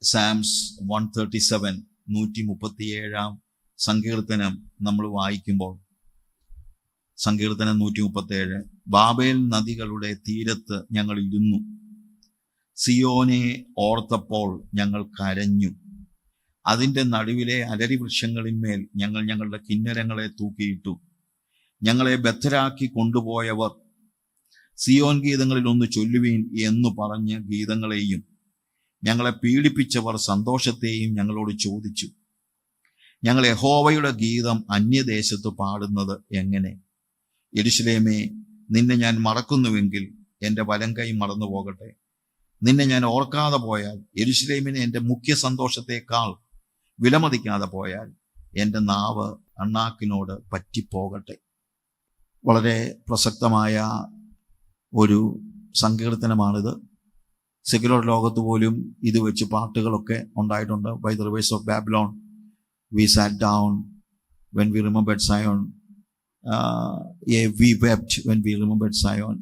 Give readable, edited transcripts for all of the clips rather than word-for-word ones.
സാംസ് 137 137 സങ്കീർത്തനം നമ്മൾ വായിക്കുമ്പോൾ, സങ്കീർത്തനം 137, ബാബേൽ നദികളുടെ തീരത്ത് ഞങ്ങൾ ഇരുന്നു, സിയോനെ ഓർത്തപ്പോൾ ഞങ്ങൾ കരഞ്ഞു, അതിൻ്റെ നടുവിലെ അലരി വൃക്ഷങ്ങളിന്മേൽ ഞങ്ങൾ ഞങ്ങളുടെ കിന്നരങ്ങളെ തൂക്കിയിട്ടു, ഞങ്ങളെ ബദ്ധരാക്കി കൊണ്ടുപോയവർ സിയോൻ ഗീതങ്ങളിൽ ഒന്ന് ചൊല്ലുവീൻ എന്നു പറഞ്ഞ് ഗീതങ്ങളെയും ഞങ്ങളെ പീഡിപ്പിച്ചവർ സന്തോഷത്തെയും ഞങ്ങളോട് ചോദിച്ചു. ഞങ്ങൾ യഹോവയുടെ ഗീതം അന്യദേശത്ത് പാടുന്നത് എങ്ങനെ? യെരൂശലേമേ, നിന്നെ ഞാൻ മറക്കുന്നുവെങ്കിൽ എൻ്റെ വലങ്കൈ മറന്നു പോകട്ടെ. നിന്നെ ഞാൻ ഓർക്കാതെ പോയാൽ, യെരൂശലേമിനെ എൻ്റെ മുഖ്യ സന്തോഷത്തെക്കാൾ വിലമതിക്കാതെ പോയാൽ എൻ്റെ നാവ് അണ്ണാക്കിനോട് പറ്റിപ്പോകട്ടെ. വളരെ പ്രസക്തമായ ഒരു സങ്കീർത്തനമാണിത്. സെക്യുലർ ലോകത്ത് പോലും ഇത് വെച്ച് പാട്ടുകളൊക്കെ ഉണ്ടായിട്ടുണ്ട്. By the rivers of Babylon we sat down when we remembered Zion, we wept when we remembered Zion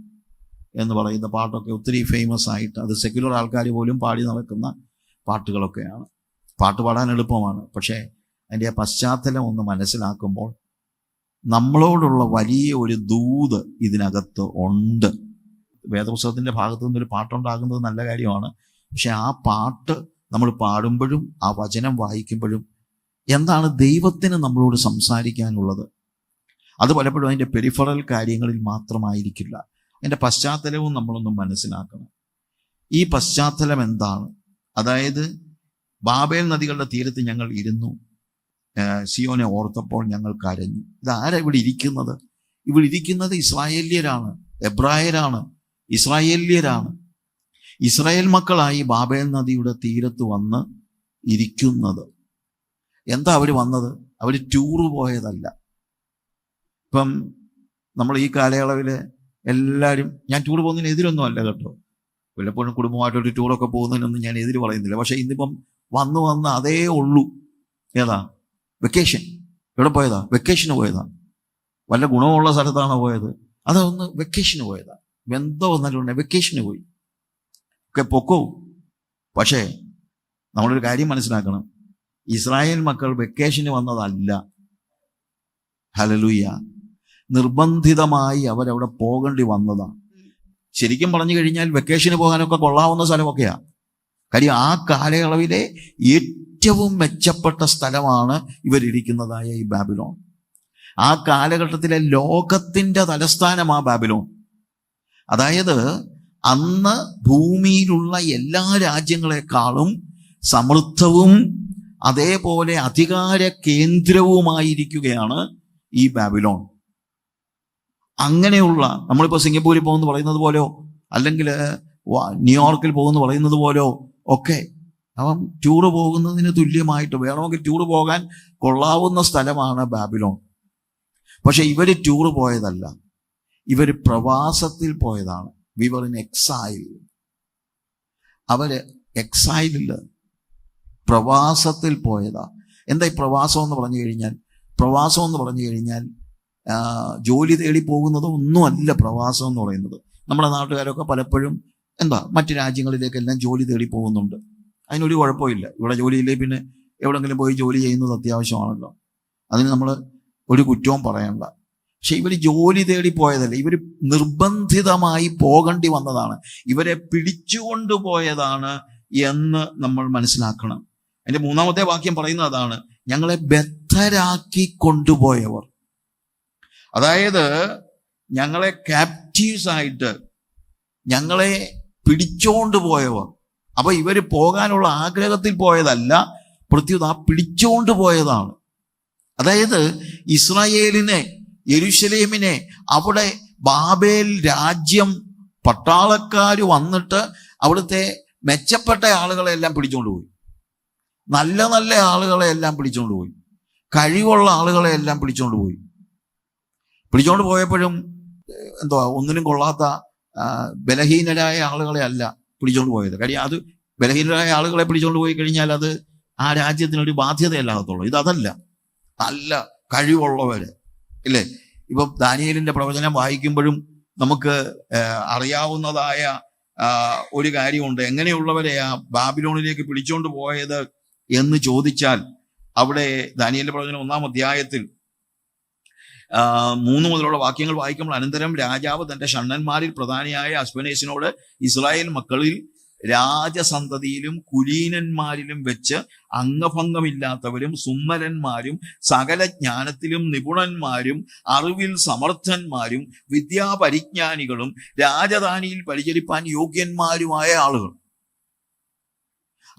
എന്ന് പറയുന്ന പാട്ടൊക്കെ ഒത്തിരി ഫേമസ് ആയിട്ട് അത് സെക്യുലർ ആൾക്കാർ പോലും പാടി നടക്കുന്ന പാട്ടുകളൊക്കെയാണ്. പാട്ട് പാടാൻ എളുപ്പമാണ്, പക്ഷേ അതിൻ്റെ പശ്ചാത്തലം ഒന്ന് മനസ്സിലാക്കുമ്പോൾ നമ്മളോടുള്ള വലിയ ഒരു ദൂത് ഇതിനകത്ത് ഉണ്ട്. വേദപുസ്തകത്തിൻ്റെ ഭാഗത്തു നിന്നൊരു പാട്ടുണ്ടാകുന്നത് നല്ല കാര്യമാണ്, പക്ഷെ ആ പാട്ട് നമ്മൾ പാടുമ്പോഴും ആ വചനം വായിക്കുമ്പോഴും എന്താണ് ദൈവത്തിന് നമ്മളോട് സംസാരിക്കാനുള്ളത്, അത് പലപ്പോഴും അതിൻ്റെ പെരിഫറൽ കാര്യങ്ങളിൽ മാത്രമായിരിക്കില്ല. അതിൻ്റെ പശ്ചാത്തലവും നമ്മളൊന്ന് മനസ്സിലാക്കണം. ഈ പശ്ചാത്തലം എന്താണ്? അതായത് ബാബേൽ നദികളുടെ തീരത്ത് ഞങ്ങൾ ഇരുന്നു, സിയോനെ ഓർത്തപ്പോൾ ഞങ്ങൾ കരഞ്ഞു. ഇതാരാ ഇവിടെ ഇരിക്കുന്നത്? ഇവിടെ ഇരിക്കുന്നത് ഇസ്രായേല്യരാണ്, എബ്രായരാണ്, ഇസ്രായേല്യരാണ്. ഇസ്രായേൽ മക്കളായി ബാബേൽ നദിയുടെ തീരത്ത് വന്ന് ഇരിക്കുന്നത്. എന്താ അവർ വന്നത്? അവർ ടൂറ് പോയതല്ല. ഇപ്പം നമ്മൾ ഈ കാലയളവിൽ എല്ലാവരും, ഞാൻ ടൂർ പോകുന്നതിന് എതിരൊന്നും അല്ല കേട്ടോ, വല്ലപ്പോഴും കുടുംബമായിട്ടൊരു ടൂറൊക്കെ പോകുന്നതിനൊന്നും ഞാൻ എതിര് പറയുന്നില്ല. പക്ഷേ ഇന്നിപ്പം വന്ന് അതേ ഉള്ളൂ. ഏതാ? വെക്കേഷൻ. എവിടെ പോയതാ? വെക്കേഷന് പോയതാ. വല്ല ഗുണമുള്ള സ്ഥലത്താണോ പോയത്? അതൊന്ന് വെക്കേഷന് പോയതാ. എന്തോ വന്നാലും വെക്കേഷന് പോയി ഒക്കെ പൊക്കോ. പക്ഷേ നമ്മളൊരു കാര്യം മനസ്സിലാക്കണം, ഇസ്രായേൽ മക്കൾ വെക്കേഷന് വന്നതല്ല. ഹല്ലേലൂയ. നിർബന്ധിതമായി അവരവിടെ പോകേണ്ടി വന്നതാണ്. ശരിക്കും പറഞ്ഞു കഴിഞ്ഞാൽ വെക്കേഷന് പോകാനൊക്കെ കൊള്ളാവുന്ന സ്ഥലമൊക്കെയാണ്. കാര്യം ആ കാലയളവിലെ ഏറ്റവും മെച്ചപ്പെട്ട സ്ഥലമാണ് ഇവരിരിക്കുന്നതായ ഈ ബാബിലോൺ. ആ കാലഘട്ടത്തിലെ ലോകത്തിൻ്റെ തലസ്ഥാനമാണ് ബാബിലോൺ. അതായത് അന്ന് ഭൂമിയിലുള്ള എല്ലാ രാജ്യങ്ങളെക്കാളും സമൃദ്ധവും അതേപോലെ അധികാര കേന്ദ്രവുമായിരിക്കുകയാണ് ഈ ബാബിലോൺ. അങ്ങനെയുള്ള, നമ്മളിപ്പോൾ സിംഗപ്പൂരിൽ പോകുന്നു പറയുന്നത് പോലെയോ അല്ലെങ്കിൽ ന്യൂയോർക്കിൽ പോകുന്നു പറയുന്നത് പോലെയോ ഒക്കെ അവൻ ടൂറ് പോകുന്നതിന് തുല്യമായിട്ട് വേണമെങ്കിൽ ടൂറ് പോകാൻ കൊള്ളാവുന്ന സ്ഥലമാണ് ബാബിലോൺ. പക്ഷെ ഇവർ ടൂറ് പോയതല്ല, ഇവർ പ്രവാസത്തിൽ പോയതാണ്. We were in exile. അവർ എക്സൈലിൽ പ്രവാസത്തിൽ പോയതാ. എന്താ ഈ പ്രവാസം എന്ന് പറഞ്ഞു കഴിഞ്ഞാൽ? പ്രവാസം എന്ന് പറഞ്ഞു കഴിഞ്ഞാൽ ജോലി തേടി പോകുന്നത് ഒന്നുമല്ല പ്രവാസം എന്ന് പറയുന്നത്. നമ്മുടെ നാട്ടുകാരൊക്കെ പലപ്പോഴും മറ്റു രാജ്യങ്ങളിലേക്കെല്ലാം ജോലി തേടി പോകുന്നുണ്ട്. അതിനൊരു കുഴപ്പമില്ല. ഇവിടെ ജോലിയില്ലേ പിന്നെ എവിടെങ്കിലും പോയി ജോലി ചെയ്യുന്നത് അത്യാവശ്യമാണല്ലോ, അതിന് നമ്മൾ ഒരു കുറ്റവും പറയണ്ട. പക്ഷെ ഇവർ ജോലി തേടി പോയതല്ല, ഇവർ നിർബന്ധിതമായി പോകേണ്ടി വന്നതാണ്, ഇവരെ പിടിച്ചുകൊണ്ടു പോയതാണ് എന്ന് നമ്മൾ മനസ്സിലാക്കണം. അതിൻ്റെ 3-ാമത്തെ വാക്യം പറയുന്നത് അതാണ്, ഞങ്ങളെ ബദ്ധരാക്കി കൊണ്ടുപോയവർ. അതായത് ഞങ്ങളെ ക്യാപ്റ്റീവ്സ് ആയിട്ട് ഞങ്ങളെ പിടിച്ചോണ്ട് പോയവർ. അപ്പൊ ഇവര് പോകാനുള്ള ആഗ്രഹത്തിൽ പോയതല്ല, പ്രത്യുത പിടിച്ചോണ്ട് പോയതാണ്. അതായത് ഇസ്രായേലിനെ, യെരൂശലേമിനെ, അവിടെ ബാബേൽ രാജ്യം പട്ടാളക്കാർ വന്നിട്ട് അവിടുത്തെ മെച്ചപ്പെട്ട ആളുകളെല്ലാം പിടിച്ചോണ്ട് പോയി, നല്ല നല്ല ആളുകളെല്ലാം പിടിച്ചോണ്ട് പോയി, കഴിവുള്ള ആളുകളെല്ലാം പിടിച്ചോണ്ട് പോയി. പിടിച്ചോണ്ട് പോയപ്പോഴും ഒന്നിനും കൊള്ളാത്ത ബലഹീനരായ ആളുകളെ അല്ല പിടിച്ചോണ്ട് പോയത്. കാര്യം അത് ബലഹീനരായ ആളുകളെ പിടിച്ചോണ്ട് പോയി കഴിഞ്ഞാൽ അത് ആ രാജ്യത്തിനൊരു ബാധ്യതയല്ലാകത്തുള്ളൂ. ഇതല്ല, നല്ല കഴിവുള്ളവര് ഇല്ലേ. ഇപ്പം ദാനിയേലിന്റെ പ്രവചനം വായിക്കുമ്പോഴും നമുക്ക് അറിയാവുന്നതായ ഒരു കാര്യമുണ്ട്. എങ്ങനെയുള്ളവരെയാ ബാബിലോണിലേക്ക് പിടിച്ചോണ്ട് പോയത് എന്ന് ചോദിച്ചാൽ, അവിടെ ദാനിയേൽ പ്രവചനം 1-ാം അധ്യായത്തിൽ 3 മുതലുള്ള വാക്യങ്ങൾ വായിക്കുമ്പോൾ, അനന്തരം രാജാവ് തന്റെ ഷണ്ഡന്മാരിൽ പ്രധാനിയായ അശ്വനേസിനോട് ഇസ്രായേൽ മക്കളിൽ രാജസന്തതിയിലും കുലീനന്മാരിലും വെച്ച് അംഗഭംഗമില്ലാത്തവരും സുന്ദരന്മാരും സകല ജ്ഞാനത്തിലും നിപുണന്മാരും അറിവിൽ സമർത്ഥന്മാരും വിദ്യാപരിജ്ഞാനികളും രാജധാനിയിൽ പരിചരിപ്പാൻ യോഗ്യന്മാരുമായ ആളുകൾ.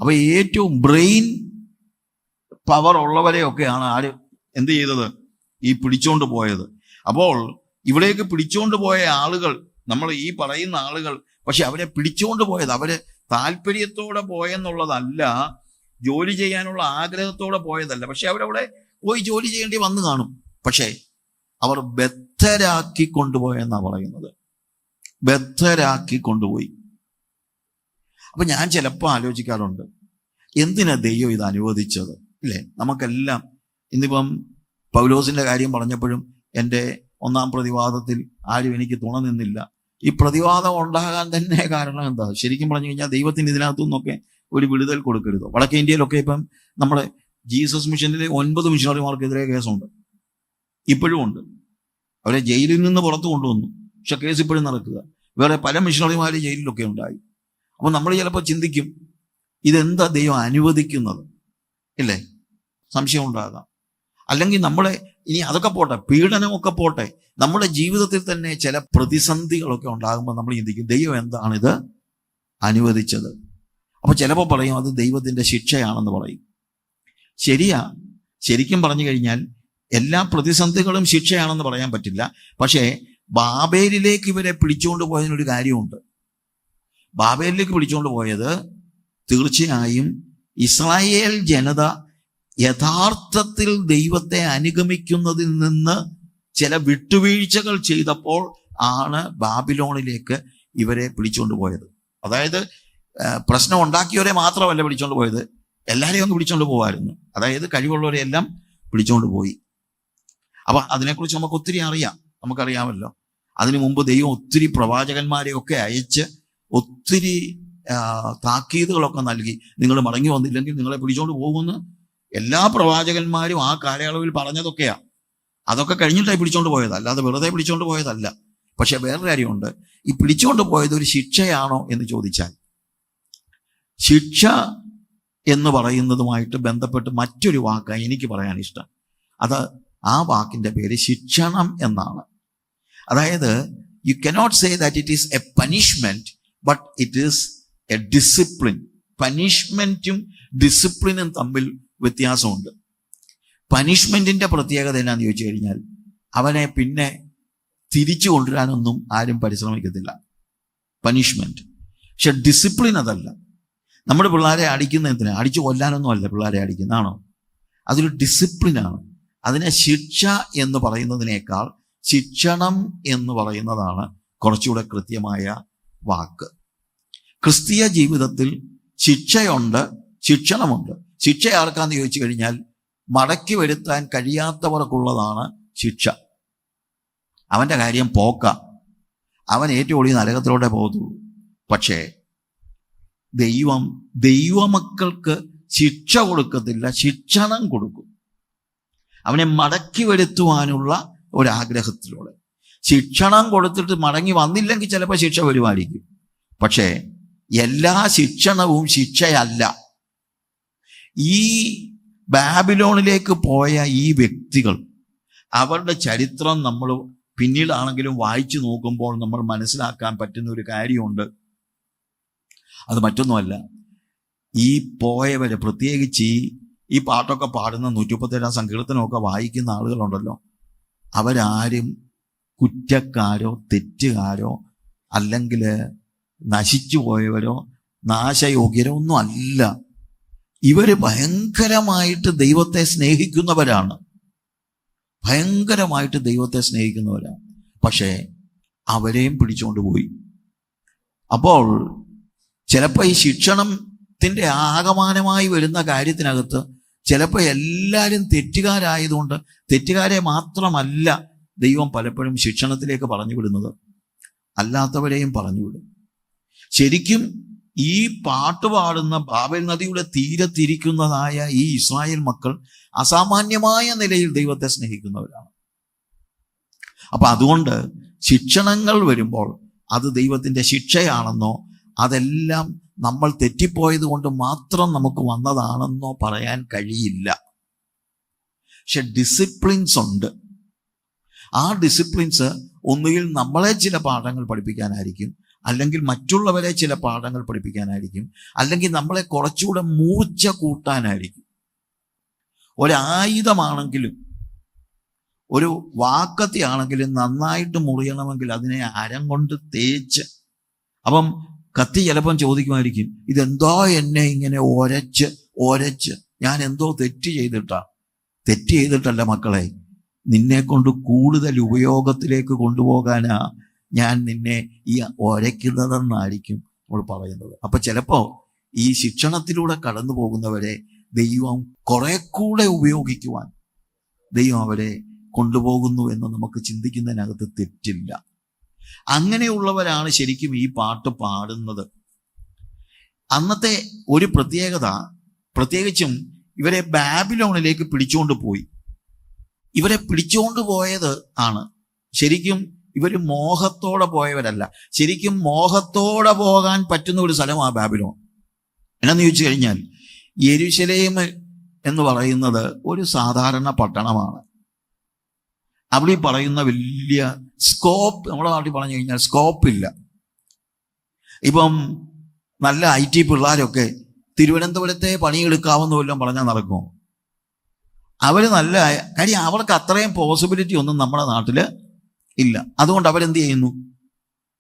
അപ്പൊ ഏറ്റവും ബ്രെയിൻ പവർ ഉള്ളവരെയൊക്കെയാണ് ആര് എന്ത് ചെയ്തത്? ഈ പിടിച്ചോണ്ട് പോയത്. അപ്പോൾ ഇവിടേക്ക് പിടിച്ചോണ്ട് പോയ ആളുകൾ, നമ്മൾ ഈ പറയുന്ന ആളുകൾ, പക്ഷെ അവരെ പിടിച്ചുകൊണ്ട് പോയത് അവര് താല്പര്യത്തോടെ പോയെന്നുള്ളതല്ല, ജോലി ചെയ്യാനുള്ള ആഗ്രഹത്തോടെ പോയതല്ല. പക്ഷെ അവരവിടെ പോയി ജോലി ചെയ്യേണ്ടി വന്നു കാണും. പക്ഷേ അവർ ബദ്ധരാക്കി കൊണ്ടുപോയെന്നാ പറയുന്നത്. ബദ്ധരാക്കി കൊണ്ടുപോയി. അപ്പൊ ഞാൻ ചിലപ്പോൾ ആലോചിക്കാറുണ്ട്, എന്തിനാ ദൈവം ഇത് അനുവദിച്ചത്? ഇല്ലേ? നമുക്കെല്ലാം ഇന്നിപ്പം പൗലോസിന്റെ കാര്യം പറഞ്ഞപ്പോഴും എൻ്റെ 1-ാം പ്രതിവാദത്തിൽ ആരും എനിക്ക് തുണ നിന്നില്ല. ഈ പ്രതിവാദം ഉണ്ടാകാൻ തന്നെ കാരണം എന്താ? ശരിക്കും പറഞ്ഞു കഴിഞ്ഞാൽ ദൈവത്തിന് ഇതിനകത്തു നിന്നൊക്കെ ഒരു വിടുതൽ കൊടുക്കരുതോ? വടക്കേ ഇന്ത്യയിലൊക്കെ ഇപ്പം നമ്മുടെ ജീസസ് മിഷനിലെ 9 മിഷണറിമാർക്കെതിരെ കേസുണ്ട്, ഇപ്പോഴും ഉണ്ട്. അവരെ ജയിലിൽ നിന്ന് പുറത്തു കൊണ്ടുവന്നു, പക്ഷെ കേസ് ഇപ്പോഴും നടക്കുക. വേറെ പല മിഷണറിമാർ ജയിലിലൊക്കെ ഉണ്ടായി. അപ്പം നമ്മൾ ചിലപ്പോൾ ചിന്തിക്കും, ഇതെന്താ ദൈവം അനുവദിക്കുന്നത്? ഇല്ലേ? സംശയം ഉണ്ടാകാം. അല്ലെങ്കിൽ നമ്മളെ ഇനി അതൊക്കെ പോട്ടെ, പീഡനമൊക്കെ പോട്ടെ, നമ്മുടെ ജീവിതത്തിൽ തന്നെ ചില പ്രതിസന്ധികളൊക്കെ ഉണ്ടാകുമ്പോൾ നമ്മൾ ചിന്തിക്കും, ദൈവം എന്താണിത് അനുവദിച്ചത്? അപ്പൊ ചിലപ്പോൾ പറയും അത് ദൈവത്തിന്റെ ശിക്ഷയാണെന്ന് പറയും. ശരിയാ, ശരിക്കും പറഞ്ഞു കഴിഞ്ഞാൽ എല്ലാ പ്രതിസന്ധികളും ശിക്ഷയാണെന്ന് പറയാൻ പറ്റില്ല. പക്ഷേ ബാബേലിലേക്ക് ഇവരെ പിടിച്ചുകൊണ്ട് പോയതിനൊരു കാര്യമുണ്ട്. ബാബേലിലേക്ക് പിടിച്ചുകൊണ്ട് പോയത് തീർച്ചയായും ഇസ്രായേൽ ജനത യഥാർത്ഥത്തിൽ ദൈവത്തെ അനുഗമിക്കുന്നതിൽ നിന്ന് ചില വിട്ടുവീഴ്ചകൾ ചെയ്തപ്പോൾ ആണ് ബാബിലോണിലേക്ക് ഇവരെ പിടിച്ചുകൊണ്ട് പോയത്. അതായത് പ്രശ്നം ഉണ്ടാക്കിയവരെ മാത്രമല്ല പിടിച്ചുകൊണ്ട് പോയത്, എല്ലാവരെയും ഒന്ന് പിടിച്ചുകൊണ്ട് പോകാമായിരുന്നു. അതായത് കഴിവുള്ളവരെ എല്ലാം പിടിച്ചുകൊണ്ട് പോയി. അപ്പൊ അതിനെക്കുറിച്ച് നമുക്ക് ഒത്തിരി അറിയാം, നമുക്കറിയാമല്ലോ. അതിനു മുമ്പ് ദൈവം ഒത്തിരി പ്രവാചകന്മാരെയൊക്കെ അയച്ച് ഒത്തിരി താക്കീതുകളൊക്കെ നൽകി. നിങ്ങൾ മടങ്ങി വന്നില്ലെങ്കിൽ നിങ്ങളെ പിടിച്ചുകൊണ്ട് പോകുമെന്ന് എല്ലാ പ്രവാചകന്മാരും ആ കാലയളവിൽ പറഞ്ഞതൊക്കെയാ. അതൊക്കെ കഴിഞ്ഞിട്ടായി പിടിച്ചോണ്ട് പോയത്, അല്ലാതെ വെറുതെ പിടിച്ചോണ്ട് പോയതല്ല. പക്ഷെ വേറൊരു കാര്യമുണ്ട്, ഈ പിടിച്ചോണ്ട് പോയത് ഒരു ശിക്ഷയാണോ എന്ന് ചോദിച്ചാൽ, ശിക്ഷ എന്ന് പറയുന്നതുമായിട്ട് ബന്ധപ്പെട്ട് മറ്റൊരു വാക്കായി എനിക്ക് പറയാൻ ഇഷ്ടം. അത് ആ വാക്കിന്റെ പേര് ശിക്ഷണം എന്നാണ്. അതായത് you cannot say that it is a punishment, but it is a discipline. പനിഷ്മെന്റും ഡിസിപ്ലിനും തമ്മിൽ വ്യത്യാസമുണ്ട്. പനിഷ്മെന്റിന്റെ പ്രത്യേകത എന്നാന്ന് ചോദിച്ചു കഴിഞ്ഞാൽ, അവനെ പിന്നെ തിരിച്ചു കൊണ്ടുവരാനൊന്നും ആരും പരിശ്രമിക്കത്തില്ല, പനിഷ്മെന്റ്. പക്ഷെ ഡിസിപ്ലിൻ അതല്ല. നമ്മുടെ പിള്ളേരെ അടിക്കുന്ന എന്തിനാ? അടിച്ചു കൊല്ലാനൊന്നും അല്ല പിള്ളേരെ അടിക്കുന്നതാണോ? അതൊരു ഡിസിപ്ലിനാണ്. അതിനെ ശിക്ഷ എന്ന് പറയുന്നതിനേക്കാൾ ശിക്ഷണം എന്ന് പറയുന്നതാണ് കുറച്ചുകൂടെ കൃത്യമായ വാക്ക്. ക്രിസ്തീയ ജീവിതത്തിൽ ശിക്ഷയുണ്ട്, ശിക്ഷണമുണ്ട്. ശിക്ഷ ആർക്കാന്ന് ചോദിച്ചു കഴിഞ്ഞാൽ, മടക്കി വരുത്താൻ കഴിയാത്തവർക്കുള്ളതാണ് ശിക്ഷ. അവന്റെ കാര്യം പോക്ക, അവൻ ഏറ്റവും ഒളിയ നരകത്തിലോട്ടേ പോകത്തുള്ളൂ. പക്ഷേ ദൈവമക്കൾക്ക് ശിക്ഷ കൊടുക്കത്തില്ല, ശിക്ഷണം കൊടുക്കും. അവനെ മടക്കി വരുത്തുവാനുള്ള ഒരാഗ്രഹത്തിലൂടെ. ശിക്ഷണം കൊടുത്തിട്ട് മടങ്ങി വന്നില്ലെങ്കിൽ ചിലപ്പോൾ ശിക്ഷ വരുമായിരിക്കും. പക്ഷേ എല്ലാ ശിക്ഷണവും ശിക്ഷയല്ല. ഈ ബാബിലോണിലേക്ക് പോയ ഈ വ്യക്തികൾ, അവരുടെ ചരിത്രം നമ്മൾ പിന്നീടാണെങ്കിലും വായിച്ചു നോക്കുമ്പോൾ നമ്മൾ മനസ്സിലാക്കാൻ പറ്റുന്ന ഒരു കാര്യമുണ്ട്. അത് മറ്റൊന്നുമല്ല, ഈ പോയവരെ, പ്രത്യേകിച്ച് ഈ പാട്ടൊക്കെ പാടുന്ന 137 സങ്കീർത്തനമൊക്കെ വായിക്കുന്ന ആളുകളുണ്ടല്ലോ, അവരാരും കുറ്റക്കാരോ തെറ്റുകാരോ അല്ലെങ്കിൽ നശിച്ചു പോയവരോ നാശയോഗ്യരോ ഒന്നും അല്ല. ഇവര് ഭയങ്കരമായിട്ട് ദൈവത്തെ സ്നേഹിക്കുന്നവരാണ്, ഭയങ്കരമായിട്ട് ദൈവത്തെ സ്നേഹിക്കുന്നവരാണ്. പക്ഷേ അവരെയും പിടിച്ചുകൊണ്ട് പോയി. അപ്പോൾ ചിലപ്പോൾ ഈ ശിക്ഷണത്തിന്റെ ആകമാനമായി വരുന്ന കാര്യത്തിനകത്ത് ചിലപ്പോൾ എല്ലാവരും തെറ്റുകാരായതുകൊണ്ട്, തെറ്റുകാരെ മാത്രമല്ല ദൈവം പലപ്പോഴും ശിക്ഷണത്തിലേക്ക് പറഞ്ഞു വിടുന്നത്, അല്ലാത്തവരെയും പറഞ്ഞു വിടും. ശരിക്കും ഈ പാട്ട് പാടുന്ന ബാബേൽ നദിയുടെ തീരത്തിരിക്കുന്നതായ ഈ ഇസ്രായേൽ മക്കൾ അസാമാന്യമായ നിലയിൽ ദൈവത്തെ സ്നേഹിക്കുന്നവരാണ്. അപ്പൊ അതുകൊണ്ട് ശിക്ഷണങ്ങൾ വരുമ്പോൾ അത് ദൈവത്തിന്റെ ശിക്ഷയാണെന്നോ അതെല്ലാം നമ്മൾ തെറ്റിപ്പോയത് കൊണ്ട് മാത്രം നമുക്ക് വന്നതാണെന്നോ പറയാൻ കഴിയില്ല. പക്ഷെ ഡിസിപ്ലിൻസ് ഉണ്ട്. ആ ഡിസിപ്ലിൻസ് ഒന്നുകിൽ നമ്മളെ ചില പാഠങ്ങൾ പഠിപ്പിക്കാനായിരിക്കും, അല്ലെങ്കിൽ മറ്റുള്ളവരെ ചില പാഠങ്ങൾ പഠിപ്പിക്കാനായിരിക്കും, അല്ലെങ്കിൽ നമ്മളെ കുറച്ചുകൂടെ മൂർച്ച കൂട്ടാനായിരിക്കും. ഒരായുധമാണെങ്കിലും ഒരു വാക്കത്തി ആണെങ്കിലും നന്നായിട്ട് മുറിയണമെങ്കിൽ അതിനെ അരം കൊണ്ട് തേച്ച്, അപ്പം കത്തി ചിലപ്പം ചോദിക്കുമായിരിക്കും, ഇതെന്തോ എന്നെ ഇങ്ങനെ ഒരച്ച് ഞാൻ എന്തോ തെറ്റ് ചെയ്തിട്ടല്ല മക്കളെ, നിന്നെ കൊണ്ട് കൂടുതൽ ഉപയോഗത്തിലേക്ക് കൊണ്ടുപോകാനാ ഞാൻ നിന്നെ ഈ ഒരയ്ക്കുന്നതെന്നായിരിക്കും നമ്മൾ പറയുന്നത്. അപ്പൊ ചിലപ്പോ ഈ ശിക്ഷണത്തിലൂടെ കടന്നു പോകുന്നവരെ ദൈവം കുറെ കൂടെ ഉപയോഗിക്കുവാൻ ദൈവം അവരെ കൊണ്ടുപോകുന്നു എന്ന് നമുക്ക് ചിന്തിക്കുന്നതിനകത്ത് തെറ്റില്ല. അങ്ങനെയുള്ളവരാണ് ശരിക്കും ഈ പാട്ട് പാടുന്നത്. അന്നത്തെ ഒരു പ്രത്യേകത, പ്രത്യേകിച്ചും ഇവരെ ബാബിലോണിലേക്ക് പിടിച്ചുകൊണ്ട് പോയി. ഇവരെ പിടിച്ചുകൊണ്ട് പോയത് ആണ് ശരിക്കും ഇവർ മോഹത്തോടെ പോയവരല്ല. ശരിക്കും മോഹത്തോടെ പോകാൻ പറ്റുന്ന ഒരു സ്ഥലമാണ് ബാബിലോൺ. എന്നാന്ന് ചോദിച്ചു കഴിഞ്ഞാൽ, യെരൂശലേം എന്ന് പറയുന്നത് ഒരു സാധാരണ പട്ടണമാണ്. അവിടെ പറയുന്ന വലിയ സ്കോപ്പ്, നമ്മുടെ നാട്ടിൽ പറഞ്ഞു കഴിഞ്ഞാൽ സ്കോപ്പില്ല. ഇപ്പം നല്ല IT പിള്ളേരൊക്കെ തിരുവനന്തപുരത്തെ പണിയെടുക്കാവുന്ന വല്ലതും പറഞ്ഞാൽ നടക്കുമോ? അവർ നല്ല കാര്യം, അവർക്ക് അത്രയും പോസിബിലിറ്റി ഒന്നും നമ്മുടെ നാട്ടിൽ ഇല്ല. അതുകൊണ്ട് അവരെന്ത് ചെയ്യുന്നു?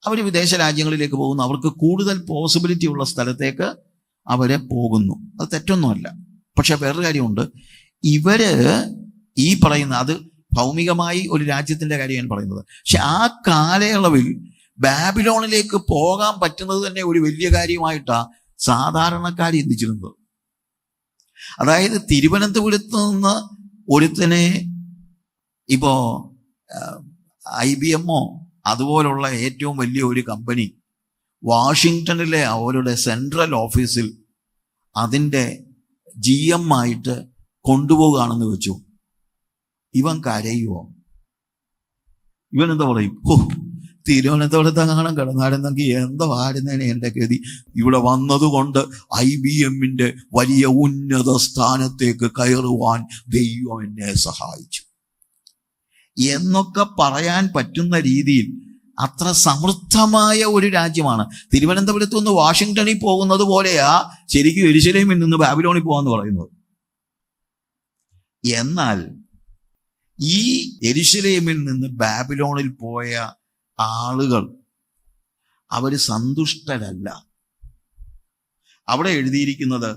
അവർ വിദേശ രാജ്യങ്ങളിലേക്ക് പോകുന്നു. അവർക്ക് കൂടുതൽ പോസിബിലിറ്റി ഉള്ള സ്ഥലത്തേക്ക് അവരെ പോകുന്നു. അത് തെറ്റൊന്നുമല്ല. പക്ഷെ വേറൊരു കാര്യമുണ്ട്, ഇവര് ഈ പറയുന്ന അത് ഭൗമികമായി ഒരു രാജ്യത്തിന്റെ കാര്യമാണ് പറയുന്നത്. പക്ഷെ ആ കാലയളവിൽ ബാബിലോണിലേക്ക് പോകാൻ പറ്റുന്നത് തന്നെ ഒരു വലിയ കാര്യമായിട്ടാണ് സാധാരണക്കാർ ചിന്തിച്ചിരുന്നത്. അതായത് തിരുവനന്തപുരത്ത് നിന്ന് ഒരുത്തനെ ഇപ്പോ IBM അതുപോലുള്ള ഏറ്റവും വലിയ ഒരു കമ്പനി വാഷിങ്ടണിലെ അവരുടെ സെൻട്രൽ ഓഫീസിൽ അതിൻ്റെ GM ആയിട്ട് കൊണ്ടുപോവുകയാണെന്ന് വെച്ചു. ഇവൻ കരയുമോ? ഇവൻ എന്താ പറയും? തിരുവനന്തപുരത്ത് കാണാൻ കിടന്നായിരുന്നെങ്കിൽ എന്താ ആയിരുന്നേനെ എൻ്റെ ഗതി. ഇവിടെ വന്നതുകൊണ്ട് IBM-ന്റെ വലിയ ഉന്നത സ്ഥാനത്തേക്ക് കയറുവാൻ ദൈവം എന്നെ സഹായിച്ചു എന്നൊക്കെ പറയാൻ പറ്റുന്ന രീതിയിൽ അത്ര സമൃദ്ധമായ ഒരു രാജ്യമാണ്. തിരുവനന്തപുരത്ത് നിന്ന് വാഷിങ്ടണിൽ പോകുന്നത് പോലെയാ ശരിക്കും യെരൂശലേമിൽ നിന്ന് ബാബിലോണിൽ പോകാന്ന് പറയുന്നത്. എന്നാൽ ഈ യെരൂശലേമിൽ നിന്ന് ബാബിലോണിൽ പോയ ആളുകൾ അവര് സന്തുഷ്ടരല്ല. അവിടെ എഴുതിയിരിക്കുന്നത്,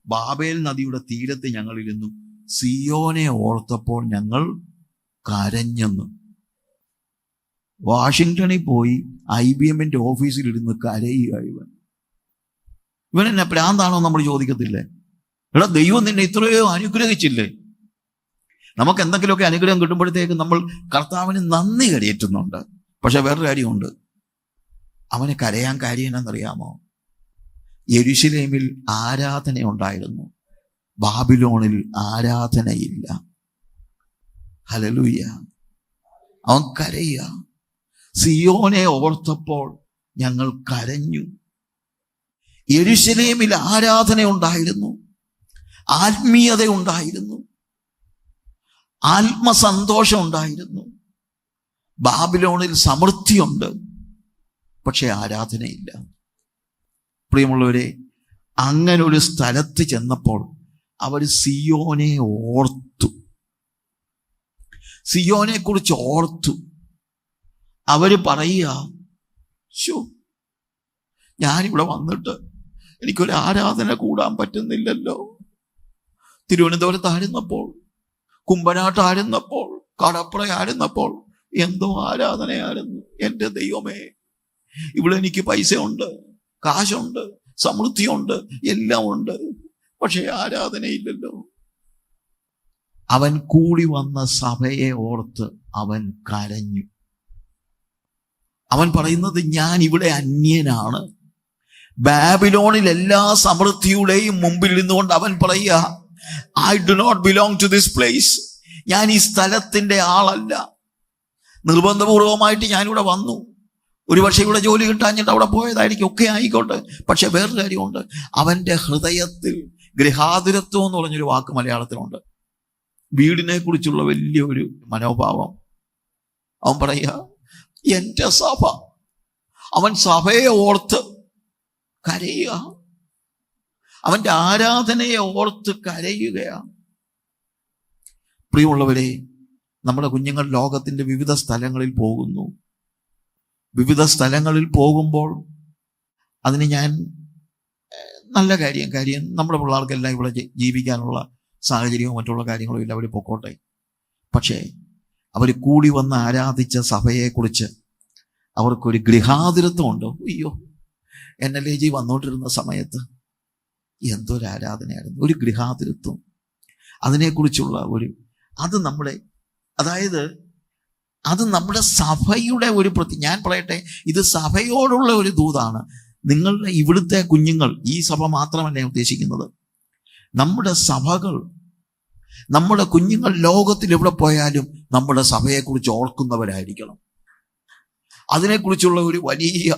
ബാബേൽ നദിയുടെ തീരത്ത് ഞങ്ങളിരുന്നു, സിയോനെ ഓർത്തപ്പോൾ ഞങ്ങൾ കരഞ്ഞെന്ന്. വാഷിങ്ടണിൽ പോയി IBM-ന്റെ ഓഫീസിലിരുന്ന് കരയുക. ഇവൻ എന്നെ പ്രാന്താണോ നമ്മൾ ചോദിക്കത്തില്ലേ? എടാ, ദൈവം നിന്നെ ഇത്രയോ അനുഗ്രഹിച്ചില്ലേ? നമുക്ക് എന്തെങ്കിലുമൊക്കെ അനുഗ്രഹം കിട്ടുമ്പോഴത്തേക്ക് നമ്മൾ കർത്താവിന് നന്ദി കരയേറ്റുന്നുണ്ട്. പക്ഷെ വേറൊരു കാര്യമുണ്ട്, അവന് കരയാൻ കാര്യം എന്നറിയാമോ? യെരൂശലേമിൽ ആരാധന ഉണ്ടായിരുന്നു, ബാബിലോണിൽ ആരാധനയില്ല. ഹല്ലേലൂയ. അവൻ കരയുക. സിയോനെ ഓർത്തപ്പോൾ ഞങ്ങൾ കരഞ്ഞു. യെരൂശലേമിൽ ആരാധന ഉണ്ടായിരുന്നു, ആത്മീയത ഉണ്ടായിരുന്നു, ആത്മസന്തോഷം ഉണ്ടായിരുന്നു. ബാബിലോണിൽ സമൃദ്ധിയുണ്ട്, പക്ഷെ ആരാധനയില്ല. പ്രിയമുള്ളവരെ, അങ്ങനെ ഒരു സ്ഥലത്ത് ചെന്നപ്പോൾ അവർ സിയോനെ ഓർത്തു, സിയോനെ കുറിച്ച് ഓർത്തു. അവര് പറയുക, ഞാനിവിടെ വന്നിട്ട് എനിക്കൊരു ആരാധന കൂടാൻ പറ്റുന്നില്ലല്ലോ. തിരുവനന്തപുരത്തായിരുന്നപ്പോൾ, കുമ്പനാട്ടായിരുന്നപ്പോൾ, കടപ്പുറയായിരുന്നപ്പോൾ എന്തോ ആരാധനയായിരുന്നു. എൻ്റെ ദൈവമേ, ഇവിടെ എനിക്ക് പൈസയുണ്ട്, കാശുണ്ട്, സമൃദ്ധിയുണ്ട്, എല്ലാം ഉണ്ട്, പക്ഷെ ആരാധനയില്ലല്ലോ. അവൻ കൂടി വന്ന സഭയെ ഓർത്ത് അവൻ കരഞ്ഞു. അവൻ പറയുന്നത്, ഞാൻ ഇവിടെ അന്യനാണ്, ബാബിലോണിൽ എല്ലാ സമൃദ്ധിയുടെയും മുമ്പിൽ നിന്നുകൊണ്ട് അവൻ പറയുക, I do not belong to this place. ഞാൻ ഈ സ്ഥലത്തിന്റെ ആളല്ല. നിർബന്ധപൂർവമായിട്ട് ഞാനിവിടെ വന്നു. ഒരുപക്ഷെ ഇവിടെ ജോലി കിട്ടാഞ്ഞിട്ട് അവിടെ പോയതായിരിക്കും, ഒക്കെ ആയിക്കോട്ടെ. പക്ഷെ വേറൊരു കാര്യമുണ്ട്, അവന്റെ ഹൃദയത്തിൽ ഗൃഹാതുരത്വം എന്ന് പറഞ്ഞൊരു വാക്ക് മലയാളത്തിലുണ്ട്. വീടിനെ കുറിച്ചുള്ള വലിയൊരു മനോഭാവം. അവൻ പറയുക, എൻ്റെ സഭ. അവൻ സഭയെ ഓർത്ത് കരയുക, അവന്റെ ആരാധനയെ ഓർത്ത് കരയുകയാണ്. പ്രിയമുള്ളവരെ, നമ്മുടെ കുഞ്ഞുങ്ങൾ ലോകത്തിന്റെ വിവിധ സ്ഥലങ്ങളിൽ പോകുന്നു. വിവിധ സ്ഥലങ്ങളിൽ പോകുമ്പോൾ അതിന് ഞാൻ നല്ല കാര്യം നമ്മുടെ പിള്ളേർക്കെല്ലാം ഇവിടെ ജീവിക്കാനുള്ള സാഹചര്യവും മറ്റുള്ള കാര്യങ്ങളും ഇല്ല, അവർ പൊക്കോട്ടെ. പക്ഷേ അവർ കൂടി വന്ന് ആരാധിച്ച സഭയെക്കുറിച്ച് അവർക്കൊരു ഗൃഹാതുരത്വമുണ്ട്. അയ്യോ, NLAG വന്നുകൊണ്ടിരുന്ന സമയത്ത് എന്തൊരു ആരാധനയായിരുന്നു, ഒരു ഗൃഹാതുരത്വം. അതിനെക്കുറിച്ചുള്ള അത് നമ്മുടെ, അതായത് അത് നമ്മുടെ സഭയുടെ ഒരു ഞാൻ പറയട്ടെ, ഇത് സഭയോടുള്ള ഒരു ദൂതാണ്. നിങ്ങളുടെ ഇവിടുത്തെ കുഞ്ഞുങ്ങൾ, ഈ സഭ മാത്രമല്ല ഞാൻ ഉദ്ദേശിക്കുന്നത്, നമ്മുടെ സഭകൾ, നമ്മുടെ കുഞ്ഞുങ്ങൾ ലോകത്തിൽ എവിടെ പോയാലും നമ്മുടെ സഭയെക്കുറിച്ച് ഓർക്കുന്നവരായിരിക്കണം. അതിനെക്കുറിച്ചുള്ള ഒരു വലിയ